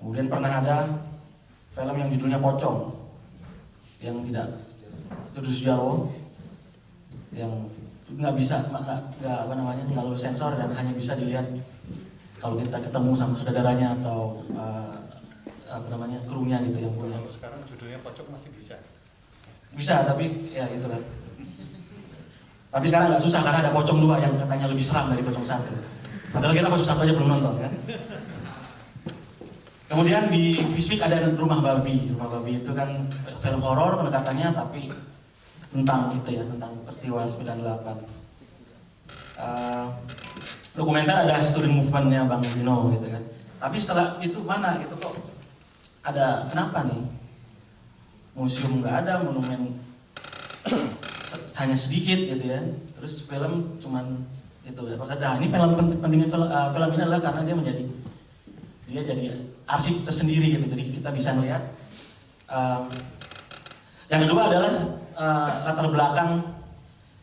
Kemudian pernah ada film yang judulnya Pocong, yang tidak itu Sujarwo, yang nggak lulus sensor dan hanya bisa dilihat kalau kita ketemu sama saudaranya atau krunya gitu yang punya. Kalau sekarang judulnya Pocong masih bisa. Bisa, tapi ya itulah. Tapi sekarang nggak susah karena ada Pocong 2 yang katanya lebih seram dari Pocong 1. Padahal kita Pocong 1 aja belum nonton kan. Kemudian di Fismik ada Rumah Babi. Rumah Babi itu kan film horor pendekatannya tapi tentang itu ya, tentang peristiwa 98. Dokumenter ada student movement-nya Bang Dino gitu kan. Tapi setelah itu mana gitu kok ada kenapa nih? Museum nggak ada, monumen hanya sedikit gitu ya. Terus film cuman itu ya. Nah, ini pentingnya film ini adalah karena dia jadi arsip tersendiri gitu. Jadi kita bisa melihat. Yang kedua adalah latar belakang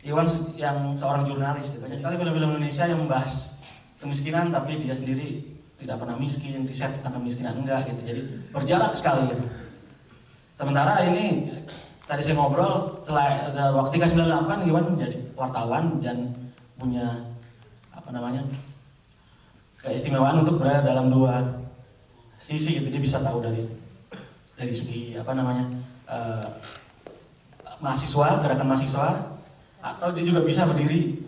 Iwan yang seorang jurnalis gitu. Banyak sekali film-film Indonesia yang membahas kemiskinan tapi dia sendiri tidak pernah miskin, riset tentang kemiskinan enggak gitu. Jadi berjarak sekali gitu. Sementara ini tadi saya ngobrol setelah waktu 98 Iwan menjadi wartawan dan punya keistimewaan untuk berada dalam 2 sisi gitu. Dia bisa tahu dari segi mahasiswa, gerakan mahasiswa, atau dia juga bisa berdiri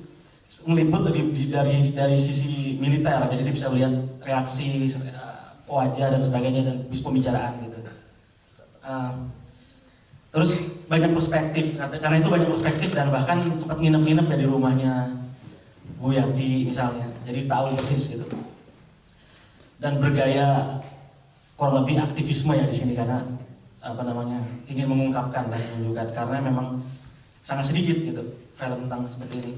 meliput dari sisi militer. Jadi dia bisa melihat reaksi wajah dan sebagainya dan bis pembicaraan gitu. Terus banyak perspektif, karena itu banyak perspektif dan bahkan sempat nginep-nginep ya di rumahnya Bu Yanti misalnya, jadi tahu persis gitu. Dan bergaya kurang lebih aktivisme ya di sini karena ingin mengungkapkan dan menunjukkan karena memang sangat sedikit gitu film tentang seperti ini.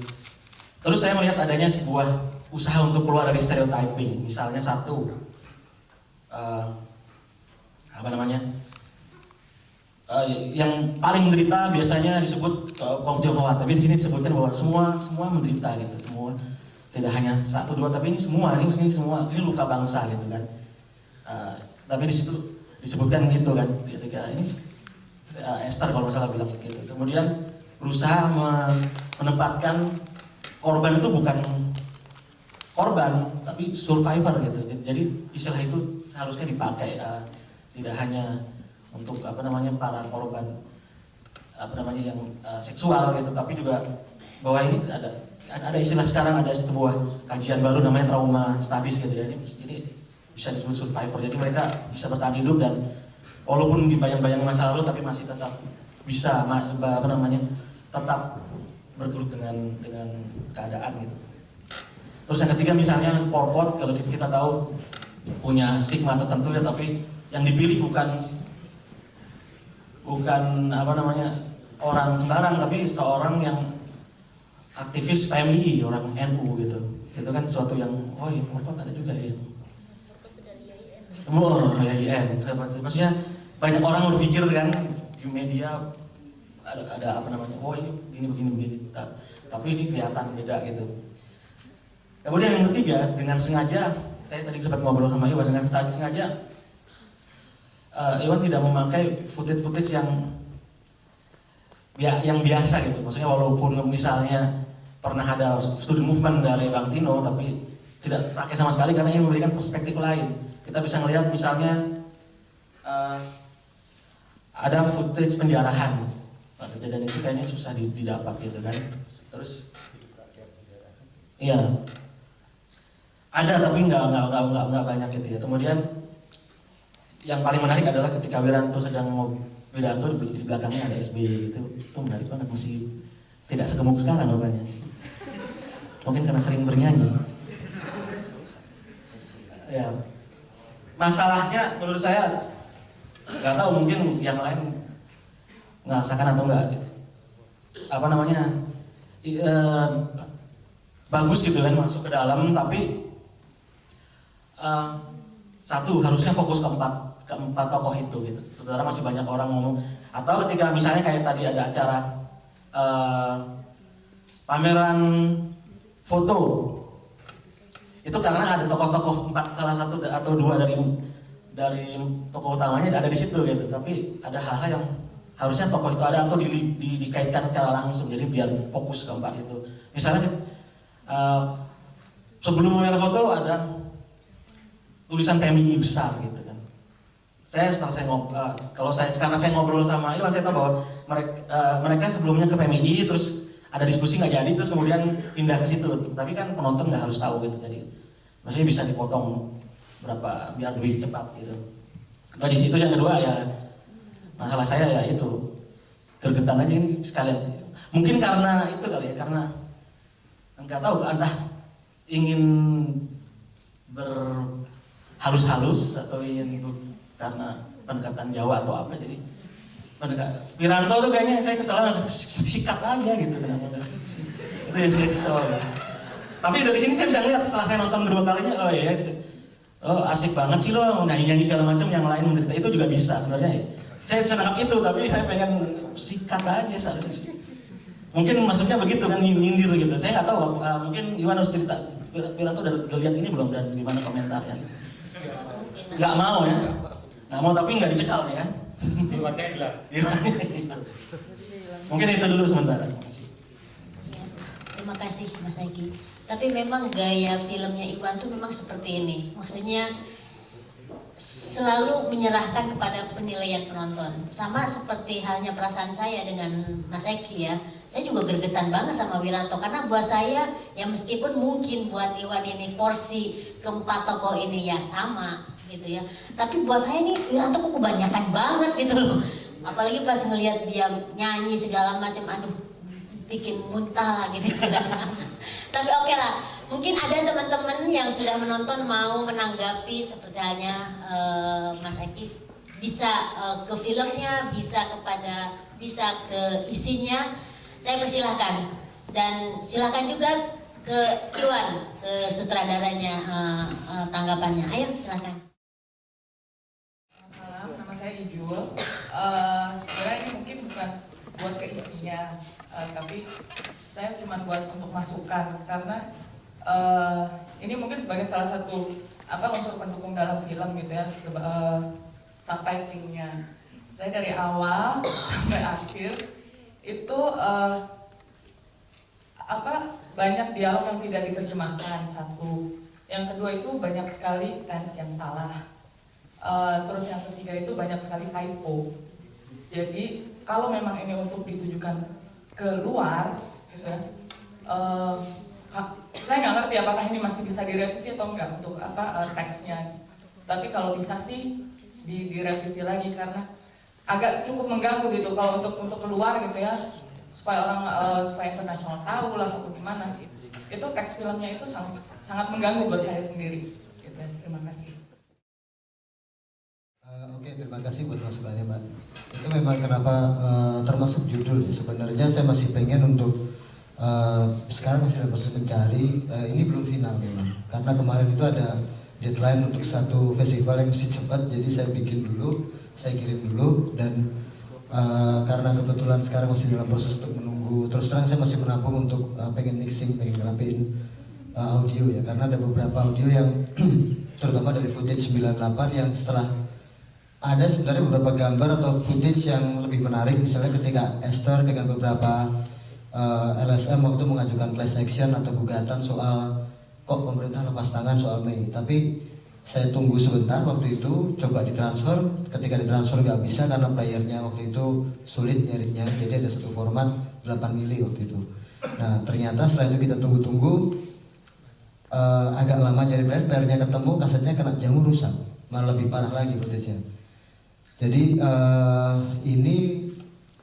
Terus saya melihat adanya sebuah usaha untuk keluar dari stereotyping, misalnya satu yang paling menderita biasanya disebut kaum Tionghoa, tapi di sini disebutkan bahwa semua menderita gitu, semua tidak hanya 1, 2, tapi ini semua luka bangsa gitu kan. Tapi di situ disebutkan gitu kan, ketika ini Esther kalau masalah bilang gitu. Kemudian berusaha menempatkan korban itu bukan korban tapi survivor gitu. Jadi istilah itu harusnya dipakai tidak hanya untuk para korban yang seksual gitu, tapi juga bahwa ini ada istilah sekarang, ada sebuah kajian baru namanya trauma studies gitu ya. Ini bisa disebut survivor. Jadi mereka bisa bertahan hidup dan walaupun dibayang-bayang masa lalu tapi masih tetap bisa tetap bergelut dengan keadaan gitu. Terus yang ketiga misalnya Pol Pot, kalau kita tahu punya stigma tertentu ya, tapi yang dipilih bukan orang sembarang, tapi seorang yang aktivis PMI, orang NU gitu. Itu kan sesuatu yang ya Pol Pot ada juga ya. IAIN. Maksudnya banyak orang berpikir kan di media ada ini begini, tapi ini kelihatan beda gitu. Kemudian yang ketiga, dengan sengaja saya tadi sempat ngobrol sama Iwan dengan tadi sengaja Iwan tidak memakai footage yang biasa gitu. Maksudnya walaupun misalnya pernah ada studi movement dari Bang Tino, tapi tidak pakai sama sekali karena ini memberikan perspektif lain. Kita bisa melihat misalnya ada footage penjarahan. Kejadian itu kayaknya susah didapat gitu kan. Terus iya. Ada tapi nggak banyak gitu ya. Kemudian yang paling menarik adalah ketika Wiranto sedang mau pidato di belakangnya ada SBY gitu. Itu menarik banget, masih tidak segemuk sekarang rupanya. Mungkin karena sering bernyanyi. Ya. Masalahnya menurut saya nggak tahu, mungkin yang lain ngerasakan atau enggak. Apa namanya? Bagus gitu kan masuk ke dalam, tapi satu harusnya fokus ke empat tokoh itu gitu. Saudara masih banyak orang ngomong, atau ketika misalnya kayak tadi ada acara pameran foto, itu karena ada tokoh-tokoh salah satu atau dua dari tokoh utamanya ada di situ gitu. Tapi ada hal-hal yang harusnya tokoh itu ada atau dikaitkan secara langsung, jadi biar fokus ke empat itu. Misalnya sebelum pameran foto ada tulisan PMI besar gitu kan. Karena saya ngobrol sama Iwan, saya tahu bahwa mereka sebelumnya ke PMI, terus ada diskusi nggak jadi, terus kemudian pindah ke situ. Tapi kan penonton nggak harus tahu gitu, jadi maksudnya bisa dipotong berapa biar lebih cepat gitu. Nah di situ yang kedua ya masalah saya ya itu gergetan aja ini sekalian. Mungkin karena itu kali ya, karena nggak tahu entah ingin berhalus-halus atau ingin karena pendekatan Jawa atau apa, jadi Wiranto tuh kayaknya saya kesel sikat aja gitu, kenapa itu yang saya kesel. Tapi dari sini saya bisa lihat setelah saya nonton kedua kalinya, oh asik banget sih lo nyanyi segala macam, yang lain menderita, itu juga bisa sebenarnya. Saya senang itu, tapi saya pengen sikat aja seharusnya sih. Mungkin maksudnya begitu kan, nyindir gitu. Saya nggak tahu, mungkin Iwan harus cerita. Wiranto udah lihat ini belum dan gimana komentarnya? Nggak mau ya? Nggak mau, tapi nggak dicekal ya kan? Iwannya hilang. Mungkin itu dulu sementara. Ya, terima kasih Mas Egi. Tapi memang gaya filmnya Iwan tuh memang seperti ini. Maksudnya selalu menyerahkan kepada penilaian penonton. Sama seperti halnya perasaan saya dengan Mas Egi ya. Saya juga gergetan banget sama Wiranto, karena buat saya ya meskipun mungkin buat Iwan ini porsi keempat tokoh ini ya sama gitu ya, tapi buat saya ini Wiranto kok kebanyakan banget gitu loh. Apalagi pas ngelihat dia nyanyi segala macam, aduh bikin muntah lah gitu. Tapi oke lah, mungkin ada teman-teman yang sudah menonton mau menanggapi seperti halnya Mas Egi, bisa ke filmnya, bisa ke isinya. Saya persilahkan, dan silahkan juga ke Iwan, ke sutradaranya tanggapannya. Ayo silahkan. Selamat malam, nama saya Ijul. Sebenarnya ini mungkin bukan buat ke isinya, tapi saya cuma buat untuk masukan, karena ini mungkin sebagai salah satu unsur pendukung dalam film gitu ya, subtitlingnya. Saya dari awal sampai akhir itu banyak dialog yang tidak diterjemahkan, satu. Yang kedua itu banyak sekali tense yang salah. Terus yang ketiga itu banyak sekali typo. Jadi kalau memang ini untuk ditujukan ke luar, gitu ya, saya nggak ngerti apakah ini masih bisa direvisi atau enggak untuk teksnya. Tapi kalau bisa sih direvisi lagi, karena agak cukup mengganggu gitu kalau untuk keluar gitu ya, supaya supaya internasional tahu lah atau gimana. Itu teks filmnya itu sangat mengganggu buat saya sendiri. Gitu. Terima kasih. Oke, terima kasih buat masukannya, Mbak. Itu memang kenapa termasuk judul. Sebenarnya saya masih pengen untuk sekarang masih dalam proses mencari. Ini belum final memang, karena kemarin itu ada deadline untuk satu festival yang mesti cepat, jadi saya bikin dulu, saya kirim dulu, dan karena kebetulan sekarang masih dalam proses untuk menunggu. Terus terang saya masih menabung untuk pengen mixing, pengen ngerapiin audio ya, karena ada beberapa audio yang terutama dari footage 98 yang setelah ada sebenarnya beberapa gambar atau footage yang lebih menarik, misalnya ketika Esther dengan beberapa LSM waktu itu mengajukan class action atau gugatan soal kok pemerintah lepas tangan soal Mei, tapi saya tunggu sebentar waktu itu, coba ditransfer, ketika ditransfer nggak bisa karena playernya waktu itu sulit nyarinya, jadi ada satu format 8 mili waktu itu. Nah ternyata setelah itu kita tunggu-tunggu, agak lama nyari playernya ketemu, kasetnya kena jamur rusak, malah lebih parah lagi footage-nya. Jadi ini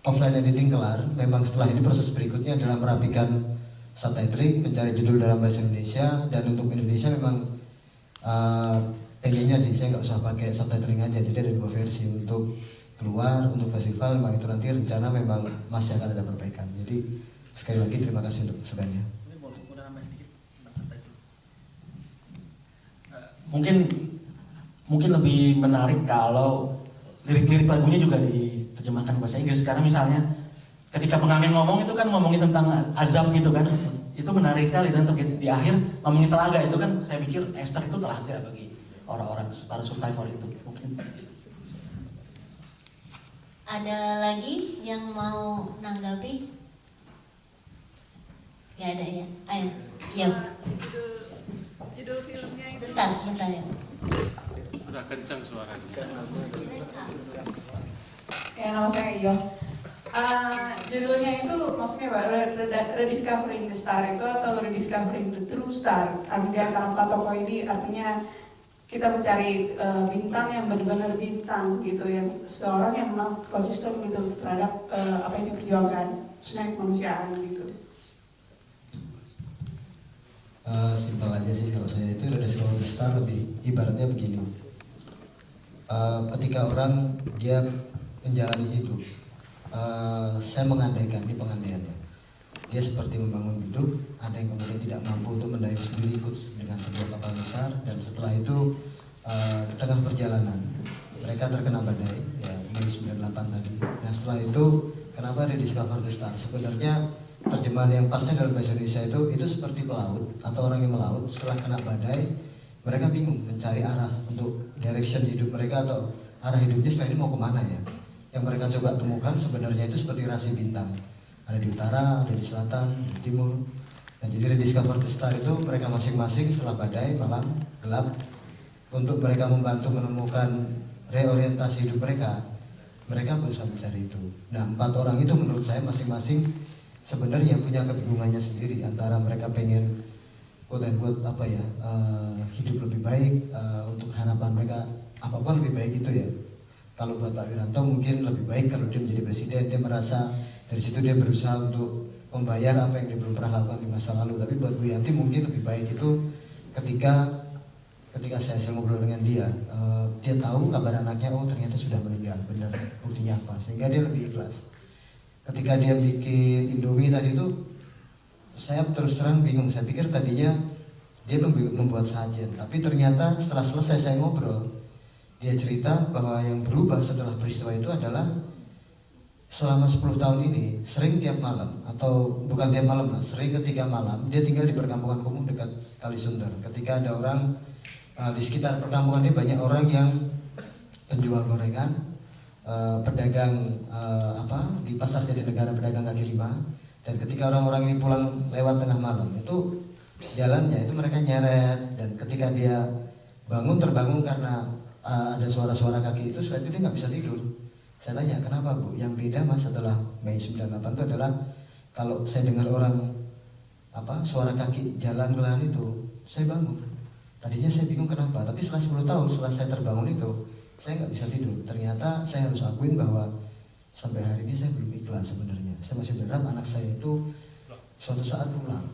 offline editing kelar, memang setelah ini proses berikutnya adalah merapikan subtitling, mencari judul dalam bahasa Indonesia, dan untuk Indonesia memang pengennya sih saya nggak usah pakai subtitling aja, jadi ada 2 versi untuk keluar, untuk festival. Memang itu nanti rencana memang masih akan ada perbaikan. Jadi sekali lagi terima kasih untuk masukannya. Mungkin lebih menarik kalau lirik-lirik lagunya juga diterjemahkan bahasa Inggris, karena misalnya ketika pengamen ngomong itu kan ngomongin tentang azab gitu kan, itu menarik sekali, dan di akhir ngomongin telaga itu kan, saya pikir Esther itu telaga bagi orang-orang para survivor itu. Mungkin Ada lagi yang mau nanggapi? Gak ada ya? Ayo, iya. Judul filmnya itu. Sebentar ya. Sudah kencang suaranya. Ya, nama saya Iyo. Judulnya itu maksudnya Rediscovering the Star itu atau Rediscovering the True Star. Di antara 4 tokoh ini artinya kita mencari bintang yang benar-benar bintang gitu, yang seorang yang memang konsisten gitu terhadap apa yang diperjuangkan, khususnya kemanusiaan gitu. Simpel aja sih kalau saya, itu Rediscovering the Star lebih ibaratnya begini. Ketika orang dia menjalani hidup, saya mengandaikan, ini pengandaiannya, dia seperti membangun hidup, ada yang kemudian tidak mampu untuk mendayung sendiri ikut dengan sebuah kapal besar, dan setelah itu di tengah perjalanan mereka terkena badai, ya Mei 98 tadi. Nah setelah itu kenapa Rediscover the Star? Sebenarnya terjemahan yang pasnya dalam bahasa Indonesia itu seperti pelaut atau orang yang melaut setelah kena badai, mereka bingung mencari arah untuk direction hidup mereka atau arah hidupnya setelah ini mau kemana ya. Yang mereka coba temukan sebenarnya itu seperti rasi bintang, ada di utara, ada di selatan, di timur. Nah jadi Rediscover the Star itu mereka masing-masing setelah badai, malam, gelap, untuk mereka membantu menemukan reorientasi hidup mereka, mereka berusaha mencari itu. Nah 4 orang itu menurut saya masing-masing sebenarnya punya kebingungannya sendiri, antara mereka pengen quote and quote apa ya, hidup lebih baik, untuk harapan mereka apapun lebih baik itu ya. Kalau buat Pak Wiranto mungkin lebih baik kalau dia menjadi presiden, dia merasa dari situ dia berusaha untuk membayar apa yang dia belum pernah lakukan di masa lalu. Tapi buat Bu Yanti mungkin lebih baik itu ketika saya ngobrol dengan dia, dia tahu kabar anaknya, oh ternyata sudah meninggal, benar, buktinya apa, sehingga dia lebih ikhlas. Ketika dia bikin Indomie tadi itu, saya terus terang bingung, saya pikir tadinya dia membuat sajian, tapi ternyata setelah selesai saya ngobrol, dia cerita bahwa yang berubah setelah peristiwa itu adalah selama 10 tahun ini sering tiap malam, atau bukan tiap malam lah, sering ketika malam dia tinggal di perkampungan kumuh dekat Kalisundar. Ketika ada orang di sekitar perkampungan dia, banyak orang yang penjual gorengan, pedagang di pasar Jatinegara, pedagang kaki lima. Dan ketika orang-orang ini pulang lewat tengah malam, itu jalannya itu mereka nyeret, dan ketika dia terbangun karena ada suara-suara kaki itu, setelah itu dia nggak bisa tidur. Saya tanya, kenapa Bu? Yang beda Mas setelah Mei 98 itu adalah kalau saya dengar orang suara kaki jalan pelan itu, saya bangun. Tadinya saya bingung kenapa, tapi setelah 10 tahun setelah saya terbangun itu, saya nggak bisa tidur. Ternyata saya harus akuin bahwa sampai hari ini saya belum ikhlas sebenarnya. Saya masih berharap anak saya itu suatu saat pulang.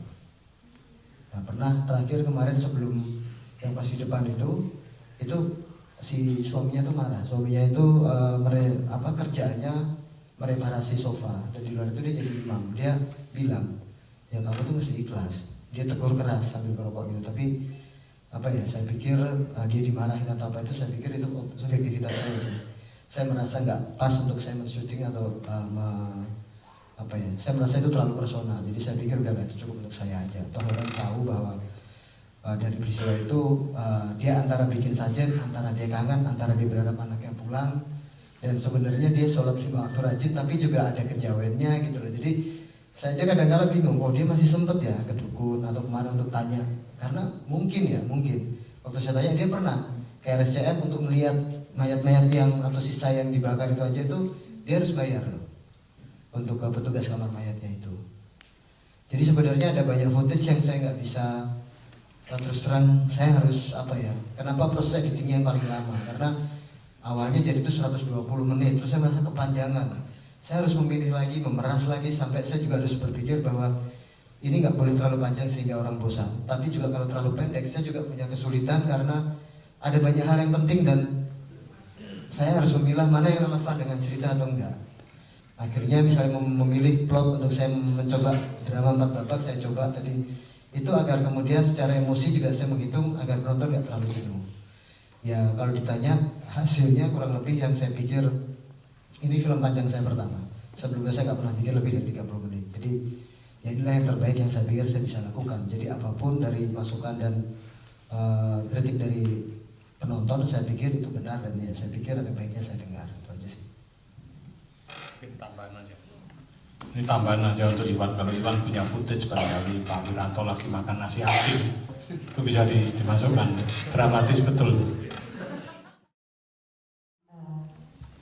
Nah pernah terakhir kemarin sebelum yang pas di depan itu si suaminya tuh marah. Suaminya itu kerjaannya mereparasi sofa, dan di luar itu dia jadi imam. Dia bilang, ya kamu tuh mesti ikhlas. Dia tegur keras sambil merokok gitu. Tapi saya pikir dia dimarahin atau apa itu, saya pikir itu subjektivitas saya sih. Saya merasa nggak pas untuk saya men-syuting atau saya merasa itu terlalu personal. Jadi saya pikir udah itu cukup untuk saya aja. Toh orang tahu bahwa dari peristiwa itu dia antara bikin sajen, antara dia kangen, antara dia berharap anaknya pulang, dan sebenarnya dia sholat 5 waktu rajin tapi juga ada kejawennya gitu loh. Jadi saya aja kadang-kadang bingung, oh dia masih sempet ya ke dukun atau kemana untuk tanya, karena mungkin waktu saya tanya dia pernah ke RSCM untuk melihat mayat-mayat yang atau sisa yang dibakar itu aja itu dia harus bayar loh untuk ke petugas kamar mayatnya itu. Jadi sebenarnya ada banyak footage yang saya nggak bisa terus terang, saya harus kenapa proses editingnya yang paling lama, karena awalnya jadi itu 120 menit, terus saya merasa kepanjangan. Saya harus memilih lagi, memeras lagi, sampai saya juga harus berpikir bahwa ini nggak boleh terlalu panjang sehingga orang bosan. Tapi juga kalau terlalu pendek, saya juga punya kesulitan karena ada banyak hal yang penting dan saya harus memilah mana yang relevan dengan cerita atau enggak. Akhirnya misalnya memilih plot untuk saya mencoba drama 4 babak, saya coba tadi itu agar kemudian secara emosi juga saya menghitung agar penonton nggak terlalu jenuh. Ya kalau ditanya hasilnya kurang lebih yang saya pikir ini film panjang saya pertama. Sebelumnya saya nggak pernah bikin lebih dari 30 menit. Jadi ya inilah yang terbaik yang saya pikir saya bisa lakukan. Jadi apapun dari masukan dan kritik dari penonton saya pikir itu benar dan ya saya pikir ada baiknya saya dengar. Itu aja sih. Tambahan aja. Ini tambahan aja untuk Iwan. Kalau Iwan punya footage barangkali Pak Wiranto lagi makan nasi hakim, itu bisa dimasukkan. Dramatis betul.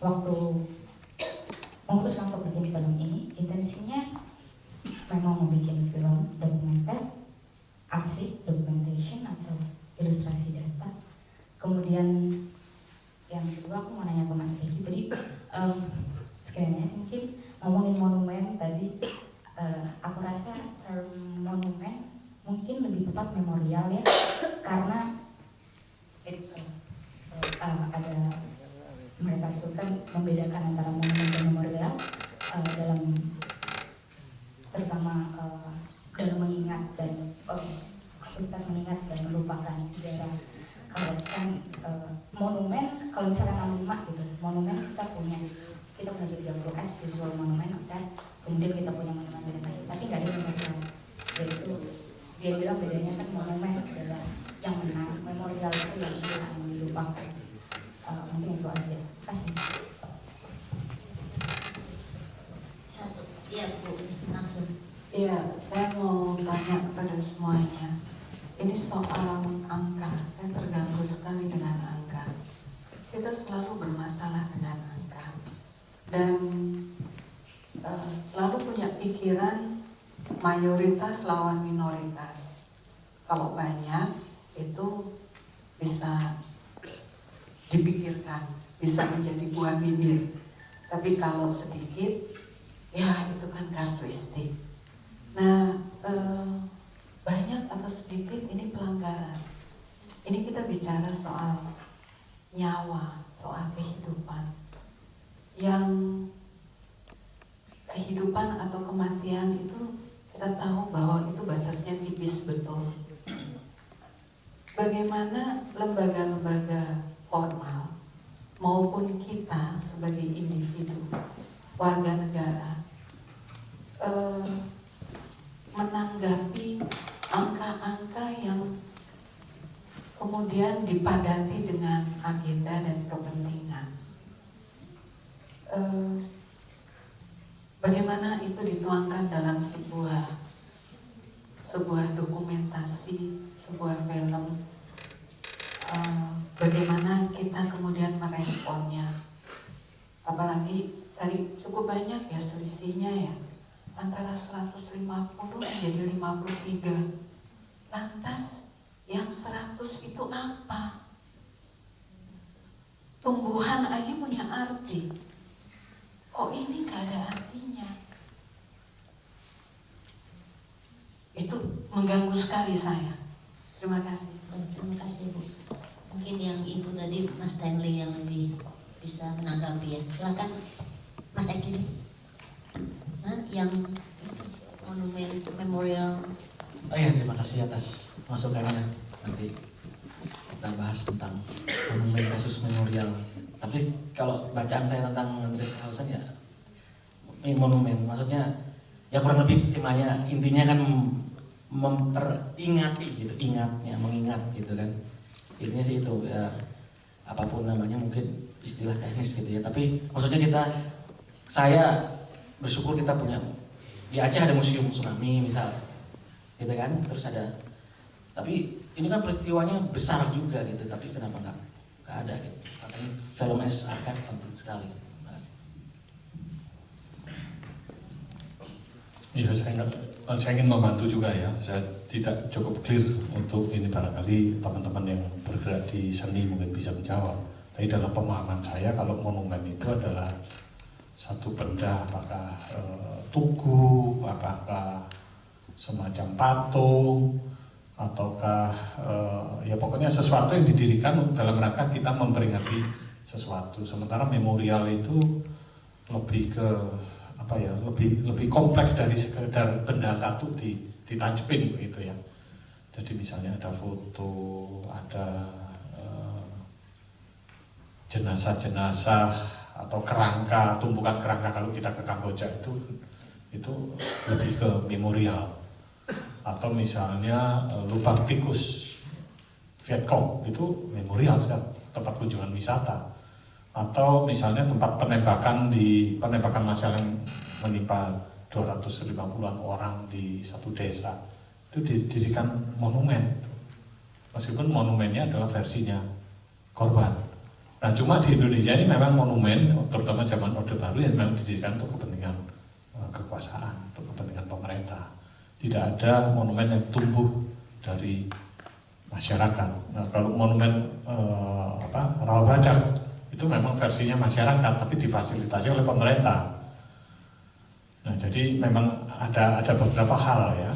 Waktu memutuskan untuk bikin film ini, intensinya memang mau bikin film dokumenter, arsip, documentation atau ilustrasi data. Kemudian yang kedua aku mau nanya ke Mas Teddy tadi, sekiranya sih mungkin ngomongin monumen tadi, aku rasa term monumen mungkin lebih tepat memorial ya, karena itu ada mereka suka membedakan antara monumen dan memorial dalam terutama dalam mengingat dan aktivitas mengingat dan melupakan sejarah. Kalau kan monumen, kalau misalkan 65 gitu, monumen kita punya 30S visual monumen, kemudian kita punya monumen lain, tapi nggak ada memorial. Yaitu dia bilang bedanya kan monumen adalah yang menang, memorial itu yang hilang, yang dilupakan. Mungkin itu aja. Kasih. Satu, iya Bu, langsung. Iya, saya mau tanya kepada semuanya. Ini soal angka, saya terganggu sekali dengan angka. Kita selalu bermasalah dengan angka. Dan selalu punya pikiran mayoritas lawan minoritas. Kalau banyak, itu bisa dipikirkan, bisa menjadi buah bibir. Tapi kalau sedikit, ya itu kan kasuistik. Nah, banyak atau sedikit ini pelanggaran. Ini kita bicara soal nyawa, soal kehidupan. Yang kehidupan atau kematian itu kita tahu bahwa itu batasnya tipis betul. Bagaimana lembaga-lembaga formal maupun kita sebagai individu warga negara menanggapi angka-angka yang kemudian dipadati dengan agenda dan kepentingan. Bagaimana itu dituangkan dalam sebuah dokumentasi, sebuah film. Bagaimana kita kemudian meresponnya. Apalagi tadi cukup banyak ya selisihnya ya, antara 150 menjadi 53. Lantas yang 100 itu apa? Tumbuhan aja punya arti. Kok ini gak ada artinya? Itu mengganggu sekali saya. Terima kasih. Terima kasih Bu. Mungkin yang Ibu tadi Mas Stanley yang lebih bisa menanggapi ya. Silakan Mas Eki. Nah, yang monumen memorial. Oh iya, terima kasih atas masukannya. Nanti kita bahas tentang monumen kasus memorial. Tapi kalau bacaan saya tentang Andreashausen ya ini monumen, maksudnya ya kurang lebih temanya, intinya kan memperingati gitu, mengingat gitu kan. Intinya sih itu ya, apapun namanya mungkin istilah teknis gitu ya. Tapi maksudnya saya bersyukur kita punya, di Aceh ada museum tsunami misal, gitu kan. Terus ada, tapi ini kan peristiwanya besar juga gitu. Tapi kenapa nggak ada gitu? Makanya film as archive penting sekali. Iya, saya ingin membantu juga ya. Saya tidak cukup clear untuk ini, barangkali teman-teman yang bergerak di seni mungkin bisa menjawab. Tapi dalam pemahaman saya, kalau monumen itu adalah satu benda, apakah tugu, apakah semacam patung, ataukah ya pokoknya sesuatu yang didirikan dalam rangka kita memperingati sesuatu. Sementara memorial itu lebih ke apa ya, lebih kompleks dari sekedar benda satu ditancapin begitu ya. Jadi misalnya ada foto, ada jenazah-jenazah atau kerangka, tumpukan kerangka. Kalau kita ke Kamboja itu lebih ke memorial. Atau misalnya lubang tikus Vietcong, itu memorial kan, tempat kunjungan wisata. Atau misalnya tempat penembakan massal yang menimpa 250-an orang di satu desa, itu didirikan monumen. Meskipun monumennya adalah versinya korban. Nah, cuma di Indonesia ini memang monumen, terutama zaman Orde Baru, yang memang didirikan untuk kepentingan kekuasaan, untuk kepentingan pemerintah. Tidak ada monumen yang tumbuh dari masyarakat. Nah, kalau monumen Rawabadak itu memang versinya masyarakat, tapi difasilitasi oleh pemerintah. Nah, jadi memang ada beberapa hal ya,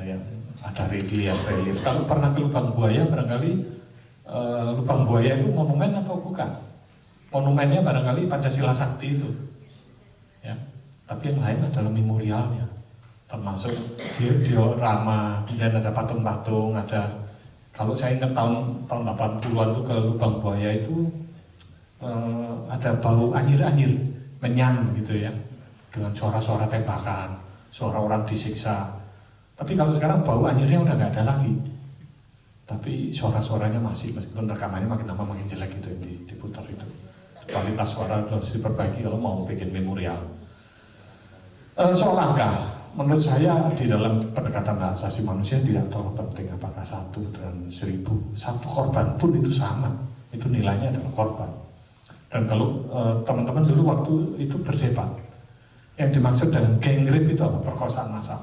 yang ada relief. Kalau pernah ke Lubang Buaya, barangkali Lubang Buaya itu monumen atau bukan? Monumennya barangkali Pancasila Sakti itu, ya. Tapi yang lain adalah memorialnya, termasuk diorama, kemudian ada patung-patung, ada. Kalau saya ingat tahun 80-an itu ke Lubang Buaya itu ada bau anyir-anyir menyan gitu ya, dengan suara-suara tembakan, suara orang disiksa. Tapi kalau sekarang bau anyirnya udah nggak ada lagi. Tapi suara-suaranya masih, meskipun rekamannya makin lama makin jelek itu yang diputar itu. Kualitas suara harus diperbaiki kalau mau bikin memorial. Soal angka, menurut saya di dalam pendekatan hak asasi manusia tidak terlalu penting apakah 1 dan 1000. Satu korban pun itu sama, itu nilainya adalah korban. Dan kalau teman-teman dulu waktu itu berdebat, yang dimaksud dengan gang rape itu apa? Perkosaan massal.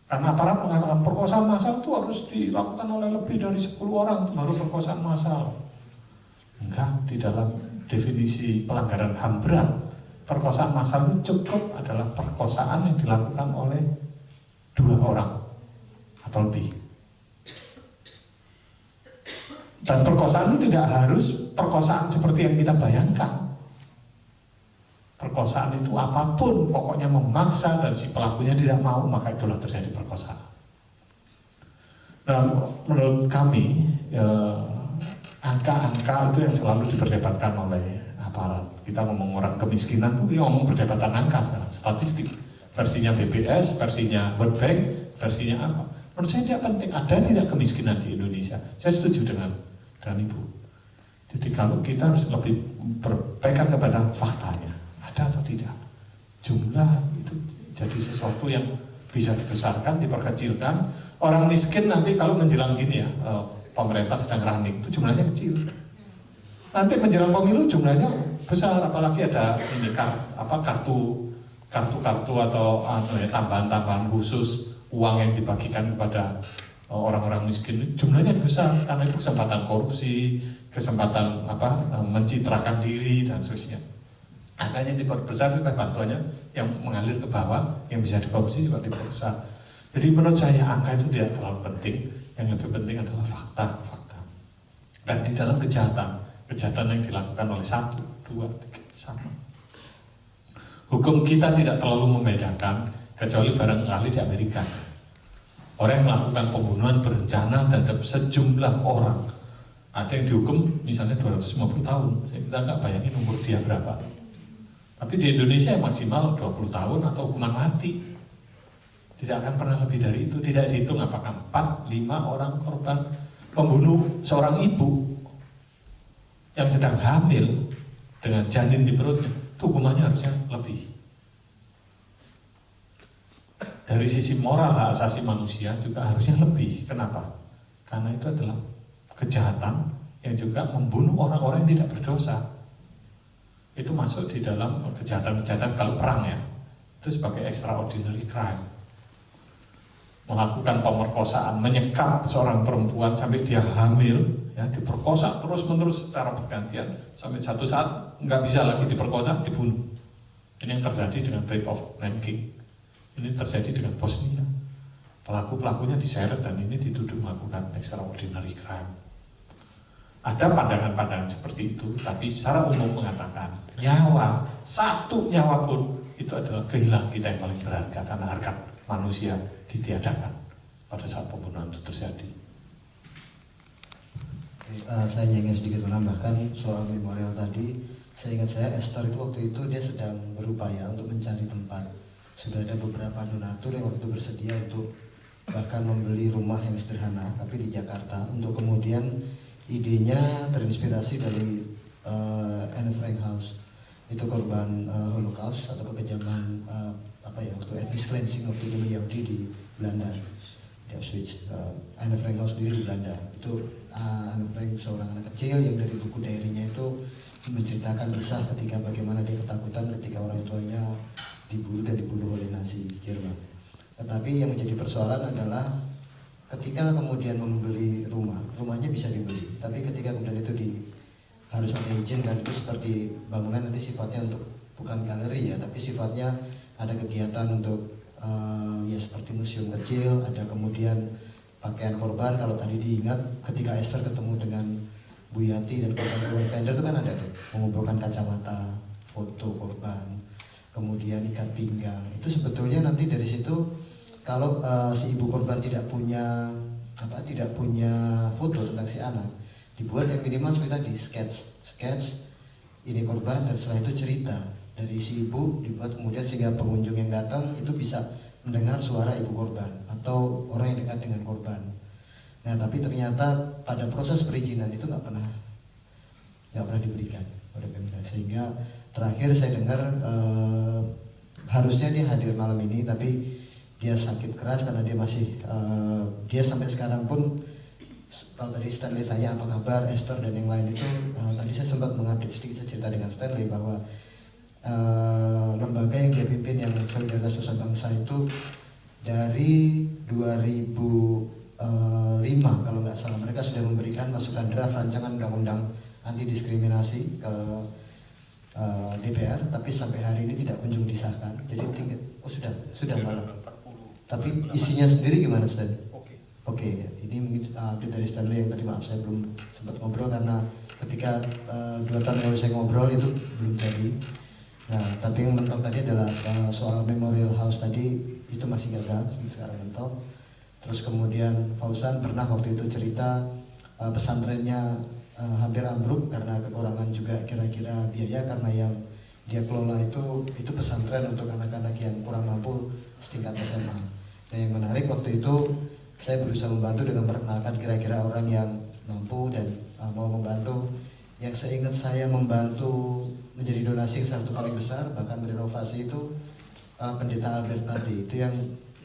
Karena aparat mengatakan perkosaan massal itu harus dilakukan oleh lebih dari 10 orang itu baru perkosaan massal. Enggak, di dalam definisi pelanggaran HAM berat, perkosaan massal itu cukup adalah perkosaan yang dilakukan oleh 2 orang atau lebih. Dan perkosaan itu tidak harus perkosaan seperti yang kita bayangkan. Perkosaan itu apapun, pokoknya memaksa dan si pelakunya tidak mau, maka itulah terjadi perkosaan. Nah, menurut kami, angka-angka itu yang selalu diperdebatkan oleh aparat. Kita ngomong orang kemiskinan itu, ngomong perdebatan angka sekarang, statistik. Versinya BPS, versinya World Bank, versinya apa. Menurut saya tidak penting, ada tidak kemiskinan di Indonesia. Saya setuju dengan Ibu. Jadi kalau kita harus lebih berpegang kepada faktanya, ada atau tidak. Jumlah itu jadi sesuatu yang bisa dibesarkan, diperkecilkan. Orang miskin nanti kalau menjelang gini ya, pemerintah sedang running, itu jumlahnya kecil. Nanti menjelang pemilu jumlahnya besar, apalagi ada ini kartu atau tambahan-tambahan khusus, uang yang dibagikan kepada orang-orang miskin, jumlahnya besar karena itu kesempatan korupsi, kesempatan mencitrakan diri dan seterusnya. Angkanya diperbesar, juga bantuannya yang mengalir ke bawah, yang bisa dikorupsi juga diperbesar. Jadi menurut saya angka itu tidak terlalu penting. Yang lebih penting adalah fakta. Dan di dalam kejahatan yang dilakukan oleh 1, 2, 3 sama. Hukum kita tidak terlalu membedakan, kecuali barangkali di Amerika. Orang yang melakukan pembunuhan berencana terhadap sejumlah orang, ada yang dihukum misalnya 250 tahun. Kita nggak bayangin umur dia berapa. Tapi di Indonesia maksimal 20 tahun atau hukuman mati. Tidak akan pernah lebih dari itu. Tidak dihitung apakah 4, 5 orang korban membunuh seorang ibu yang sedang hamil dengan janin di perutnya, itu hukumannya harusnya lebih. Dari sisi moral hak asasi manusia juga harusnya lebih. Kenapa? Karena itu adalah kejahatan yang juga membunuh orang-orang yang tidak berdosa. Itu masuk di dalam kejahatan-kejahatan kalau perang ya. Itu sebagai extraordinary crime. Melakukan pemerkosaan, menyekap seorang perempuan sampai dia hamil, ya, diperkosa terus-menerus secara bergantian sampai satu saat nggak bisa lagi diperkosa, dibunuh. Ini yang terjadi dengan Rape of Nanking. Ini terjadi dengan Bosnia. Pelaku-pelakunya diseret dan ini dituduh melakukan extraordinary crime. Ada pandangan-pandangan seperti itu, tapi secara umum mengatakan nyawa, satu nyawa pun itu adalah kehilangan kita yang paling berharga karena harkat manusia ditiadakan pada saat pembunuhan itu terjadi. Saya ingin sedikit menambahkan soal memorial tadi. Saya ingat Esther itu waktu itu dia sedang berupaya untuk mencari tempat. Sudah ada beberapa donatur yang waktu itu bersedia untuk bahkan membeli rumah yang sederhana, tapi di Jakarta. Untuk kemudian idenya terinspirasi dari Anne Frank House. Itu korban Holocaust atau kekejaman waktu ethnic cleansing waktu zaman Yahudi di Belanda, di Auschwitz. Anne Frank House sendiri di Belanda. Itu Anne Frank seorang anak kecil yang dari buku diary-nya itu menceritakan kisah ketika bagaimana dia ketakutan ketika orang tuanya dibunuh dan dibunuh oleh Nazi Jerman. Tetapi yang menjadi persoalan adalah ketika kemudian membeli rumah, rumahnya bisa dibeli, tapi ketika kemudian itu harus ada izin, dan itu seperti bangunan nanti sifatnya untuk bukan galeri ya, tapi sifatnya ada kegiatan untuk ya seperti museum kecil, ada kemudian pakaian korban. Kalau tadi diingat ketika Esther ketemu dengan Bu Yati dan korban vendor itu kan ada tuh mengumpulkan kacamata, foto korban, kemudian ikat pinggang. Itu sebetulnya nanti dari situ kalau si ibu korban tidak punya foto tentang si anak, dibuat yang minimal seperti tadi sketch ini korban, dan setelah itu cerita dari si ibu dibuat kemudian sehingga pengunjung yang datang itu bisa mendengar suara ibu korban atau orang yang dekat dengan korban. Nah tapi ternyata pada proses perizinan itu nggak pernah diberikan oleh Pemda, sehingga terakhir saya dengar harusnya dia hadir malam ini, tapi dia sakit keras karena dia masih dia sampai sekarang pun. Kalau tadi Stanley tanya apa kabar Esther dan yang lain itu, tadi saya sempat mengupdate sedikit, saya cerita dengan Stanley bahwa lembaga yang dia pimpin yang Solidaritas Nusa Bangsa itu dari 2005 kalau nggak salah mereka sudah memberikan masukan draft rancangan undang-undang anti diskriminasi ke DPR, tapi sampai hari ini tidak kunjung disahkan. Jadi sudah malah. Tapi isinya sendiri gimana Stan? Oke, ini mungkin update dari Stanley yang tadi, maaf saya belum sempat ngobrol karena ketika 2 tahun lalu saya ngobrol itu belum jadi. Nah, tapi yang mentok tadi adalah soal Memorial House tadi itu masih gagal sampai sekarang mentok. Terus kemudian Fauzan pernah waktu itu cerita pesantrennya hampir ambruk karena kekurangan juga kira-kira biaya, karena yang dia kelola itu pesantren untuk anak-anak yang kurang mampu setingkat SMA. Nah yang menarik waktu itu saya berusaha membantu dengan memperkenalkan kira-kira orang yang mampu dan mau membantu. Yang saya ingat saya membantu menjadi donasi yang satu paling besar, bahkan merenovasi itu Pendeta Albert tadi. Itu yang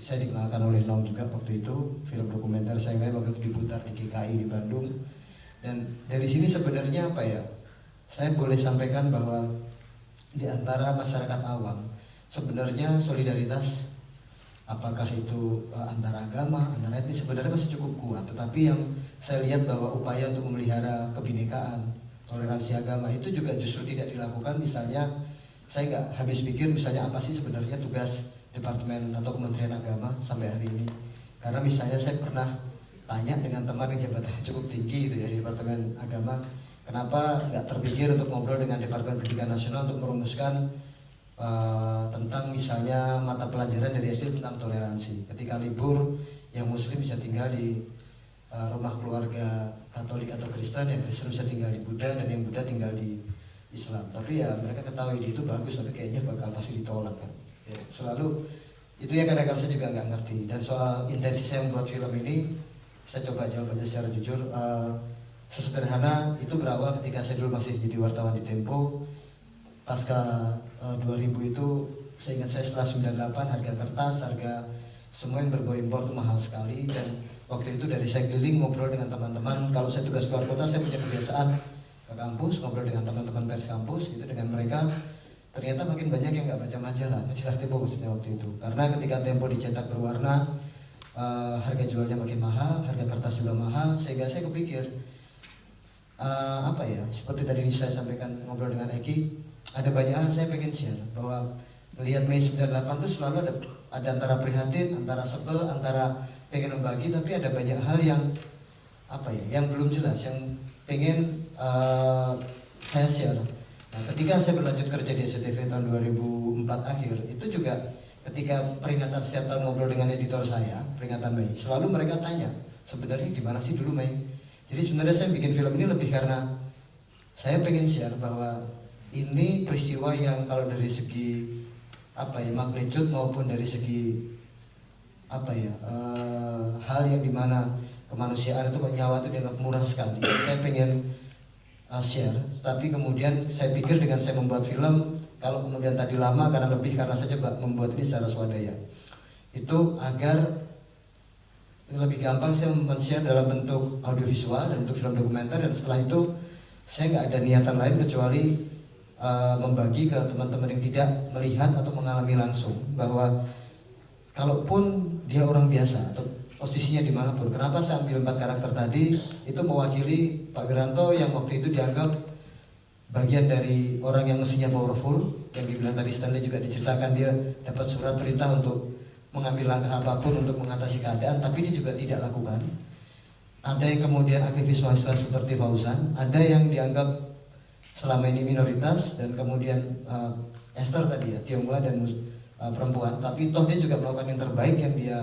saya dikenalkan oleh Nom juga waktu itu, film dokumenter saya waktu itu diputar di GKI di Bandung. Dan dari sini sebenarnya saya boleh sampaikan bahwa di antara masyarakat awam sebenarnya solidaritas, apakah itu antara agama, antara etnis, sebenarnya masih cukup kuat. Tetapi yang saya lihat bahwa upaya untuk memelihara kebinekaan, toleransi agama itu juga justru tidak dilakukan. Misalnya saya nggak habis pikir misalnya apa sih sebenarnya tugas Departemen atau Kementerian Agama sampai hari ini. Karena misalnya saya pernah tanya dengan teman yang jabatannya cukup tinggi gitu ya di Departemen Agama, kenapa nggak terpikir untuk ngobrol dengan Departemen Pendidikan Nasional untuk merumuskan tentang misalnya mata pelajaran dari SD tentang toleransi. Ketika libur, yang Muslim bisa tinggal di rumah keluarga Katolik atau Kristen, yang Kristen bisa tinggal di Buddha, dan yang Buddha tinggal di Islam. Tapi ya mereka ketahui itu bagus, tapi kayaknya bakal pasti ditolak kan. Ya, selalu Itu yang kadang-kadang saya juga nggak ngerti. Dan soal intensi saya membuat film ini, saya coba jawab aja secara jujur. Sesederhana itu berawal ketika saya dulu masih jadi wartawan di Tempo. Pasca 2000 itu, saya ingat saya setelah 98 harga kertas, harga semua yang berbau impor itu mahal sekali. Dan waktu itu dari saya keliling ngobrol dengan teman-teman. Kalau saya tugas keluar kota, saya punya kebiasaan ke kampus, ngobrol dengan teman-teman pers kampus, itu dengan mereka. Ternyata makin banyak yang nggak baca majalah Tempo maksudnya waktu itu. Karena ketika Tempo dicetak berwarna, harga jualnya makin mahal, harga kertas juga mahal, sehingga saya kepikir, seperti tadi saya sampaikan ngobrol dengan Eki, ada banyak hal saya pengen share, bahwa melihat Mei 98 itu selalu ada antara prihatin, antara sebel, antara pengen membagi, tapi ada banyak hal yang yang belum jelas, yang pengen saya share. Nah, ketika saya berlanjut kerja di SCTV tahun 2004 akhir, itu juga ketika peringatan setiap tahun ngobrol dengan editor saya, peringatan Mei, selalu mereka tanya, sebenarnya gimana sih dulu Mei? Jadi sebenarnya saya bikin film ini lebih karena saya pengen share bahwa ini peristiwa yang kalau dari segi magnitude maupun dari segi hal yang dimana kemanusiaan itu, nyawa itu dianggap murah sekali. Saya pengen share, tapi kemudian saya pikir dengan saya membuat film, kalau kemudian tadi lama karena saya coba membuat ini secara swadaya, itu agar lebih gampang saya men-share dalam bentuk audiovisual dan bentuk film dokumenter. Dan setelah itu saya nggak ada niatan lain kecuali membagi ke teman-teman yang tidak melihat atau mengalami langsung, bahwa kalaupun dia orang biasa atau posisinya dimanapun, kenapa saya ambil 4 karakter tadi, itu mewakili Pak Wiranto yang waktu itu dianggap bagian dari orang yang mestinya powerful, yang dibilang tadi Stanley juga diceritakan dia dapat surat perintah untuk mengambil langkah apapun untuk mengatasi keadaan, tapi dia juga tidak lakukan. Ada yang kemudian aktivis mahasiswa seperti Fauzan, ada yang dianggap selama ini minoritas, dan kemudian Esther tadi ya, Tionghoa dan perempuan, tapi toh dia juga melakukan yang terbaik yang dia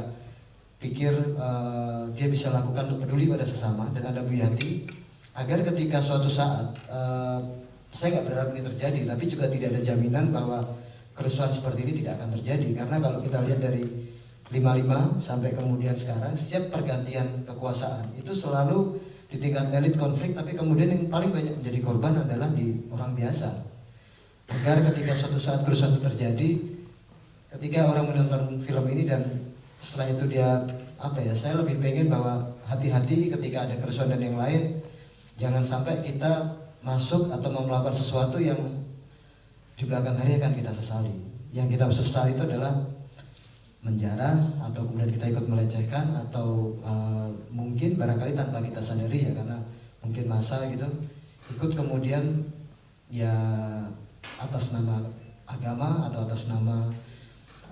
pikir dia bisa lakukan untuk peduli pada sesama. Dan ada Bu Yati, agar ketika suatu saat saya nggak berharap ini terjadi, tapi juga tidak ada jaminan bahwa kerusuhan seperti ini tidak akan terjadi. Karena kalau kita lihat dari 55 sampai kemudian sekarang, setiap pergantian kekuasaan itu selalu di tingkat elit konflik, tapi kemudian yang paling banyak menjadi korban adalah di orang biasa. Agar ketika suatu saat kerusuhan itu terjadi, ketika orang menonton film ini dan setelah itu dia saya lebih pengen bahwa hati-hati ketika ada kerusuhan dan yang lain, jangan sampai kita masuk atau mau melakukan sesuatu yang di belakang hari akan kita sesali. Yang kita sesali itu adalah menjarah, atau kemudian kita ikut melecehkan, atau mungkin barangkali tanpa kita sadari ya, karena mungkin masa gitu ikut kemudian ya atas nama agama atau atas nama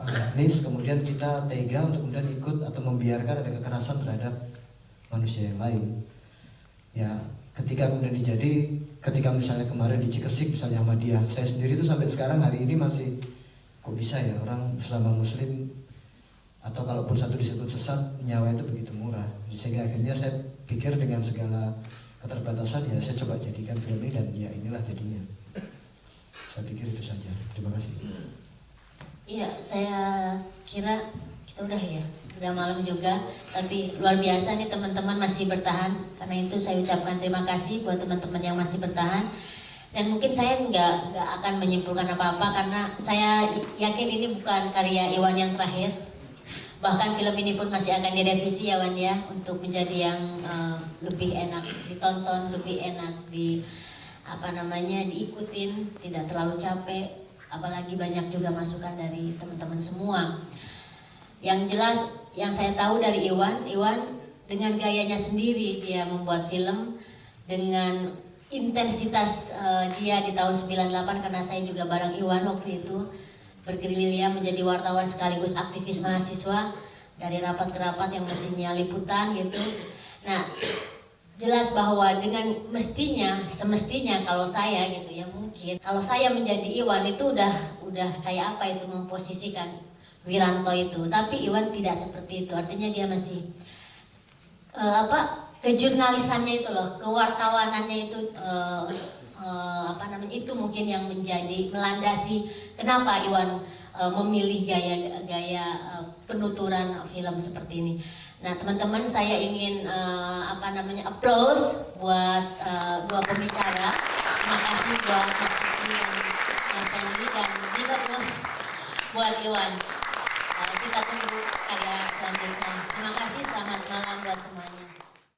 etnis, kemudian kita tega untuk kemudian ikut atau membiarkan ada kekerasan terhadap manusia yang lain. Ya, ketika kemudian ketika misalnya kemarin di Cikesik misalnya Ahmadiyah, saya sendiri itu sampai sekarang hari ini masih, kok bisa ya orang bersama Muslim, atau kalaupun satu disebut sesat, nyawa itu begitu murah. Sehingga akhirnya saya pikir dengan segala keterbatasan ya saya coba jadikan film ini, dan ya inilah jadinya. Saya pikir itu saja. Terima kasih. Iya, saya kira kita udah malam juga, tapi luar biasa nih teman-teman masih bertahan. Karena itu saya ucapkan terima kasih buat teman-teman yang masih bertahan. Dan mungkin saya nggak akan menyimpulkan apa-apa, karena saya yakin ini bukan karya Iwan yang terakhir. Bahkan film ini pun masih akan direvisi ya Wan ya, untuk menjadi yang lebih enak ditonton, lebih enak diikutin, tidak terlalu capek. Apalagi banyak juga masukan dari teman-teman semua. Yang jelas yang saya tahu dari Iwan dengan gayanya sendiri dia membuat film, dengan intensitas dia di tahun 98, karena saya juga bareng Iwan waktu itu bergerilya menjadi wartawan sekaligus aktivis mahasiswa dari rapat ke rapat yang mestinya liputan gitu. Nah, jelas bahwa dengan semestinya kalau saya gitu ya, mungkin kalau saya menjadi Iwan itu udah kayak apa itu memposisikan Wiranto itu, tapi Iwan tidak seperti itu. Artinya dia masih kejurnalisannya itu loh, kewartawanannya itu itu mungkin yang menjadi melandasi kenapa Iwan memilih gaya penuturan film seperti ini. Nah, teman-teman, saya ingin applause buat dua pembicara. Terima kasih buat Mas Fikri dan Mas Fendy, dan juga applause buat Iwan. Kita tunggu karya selanjutnya. Terima kasih, selamat malam buat semuanya.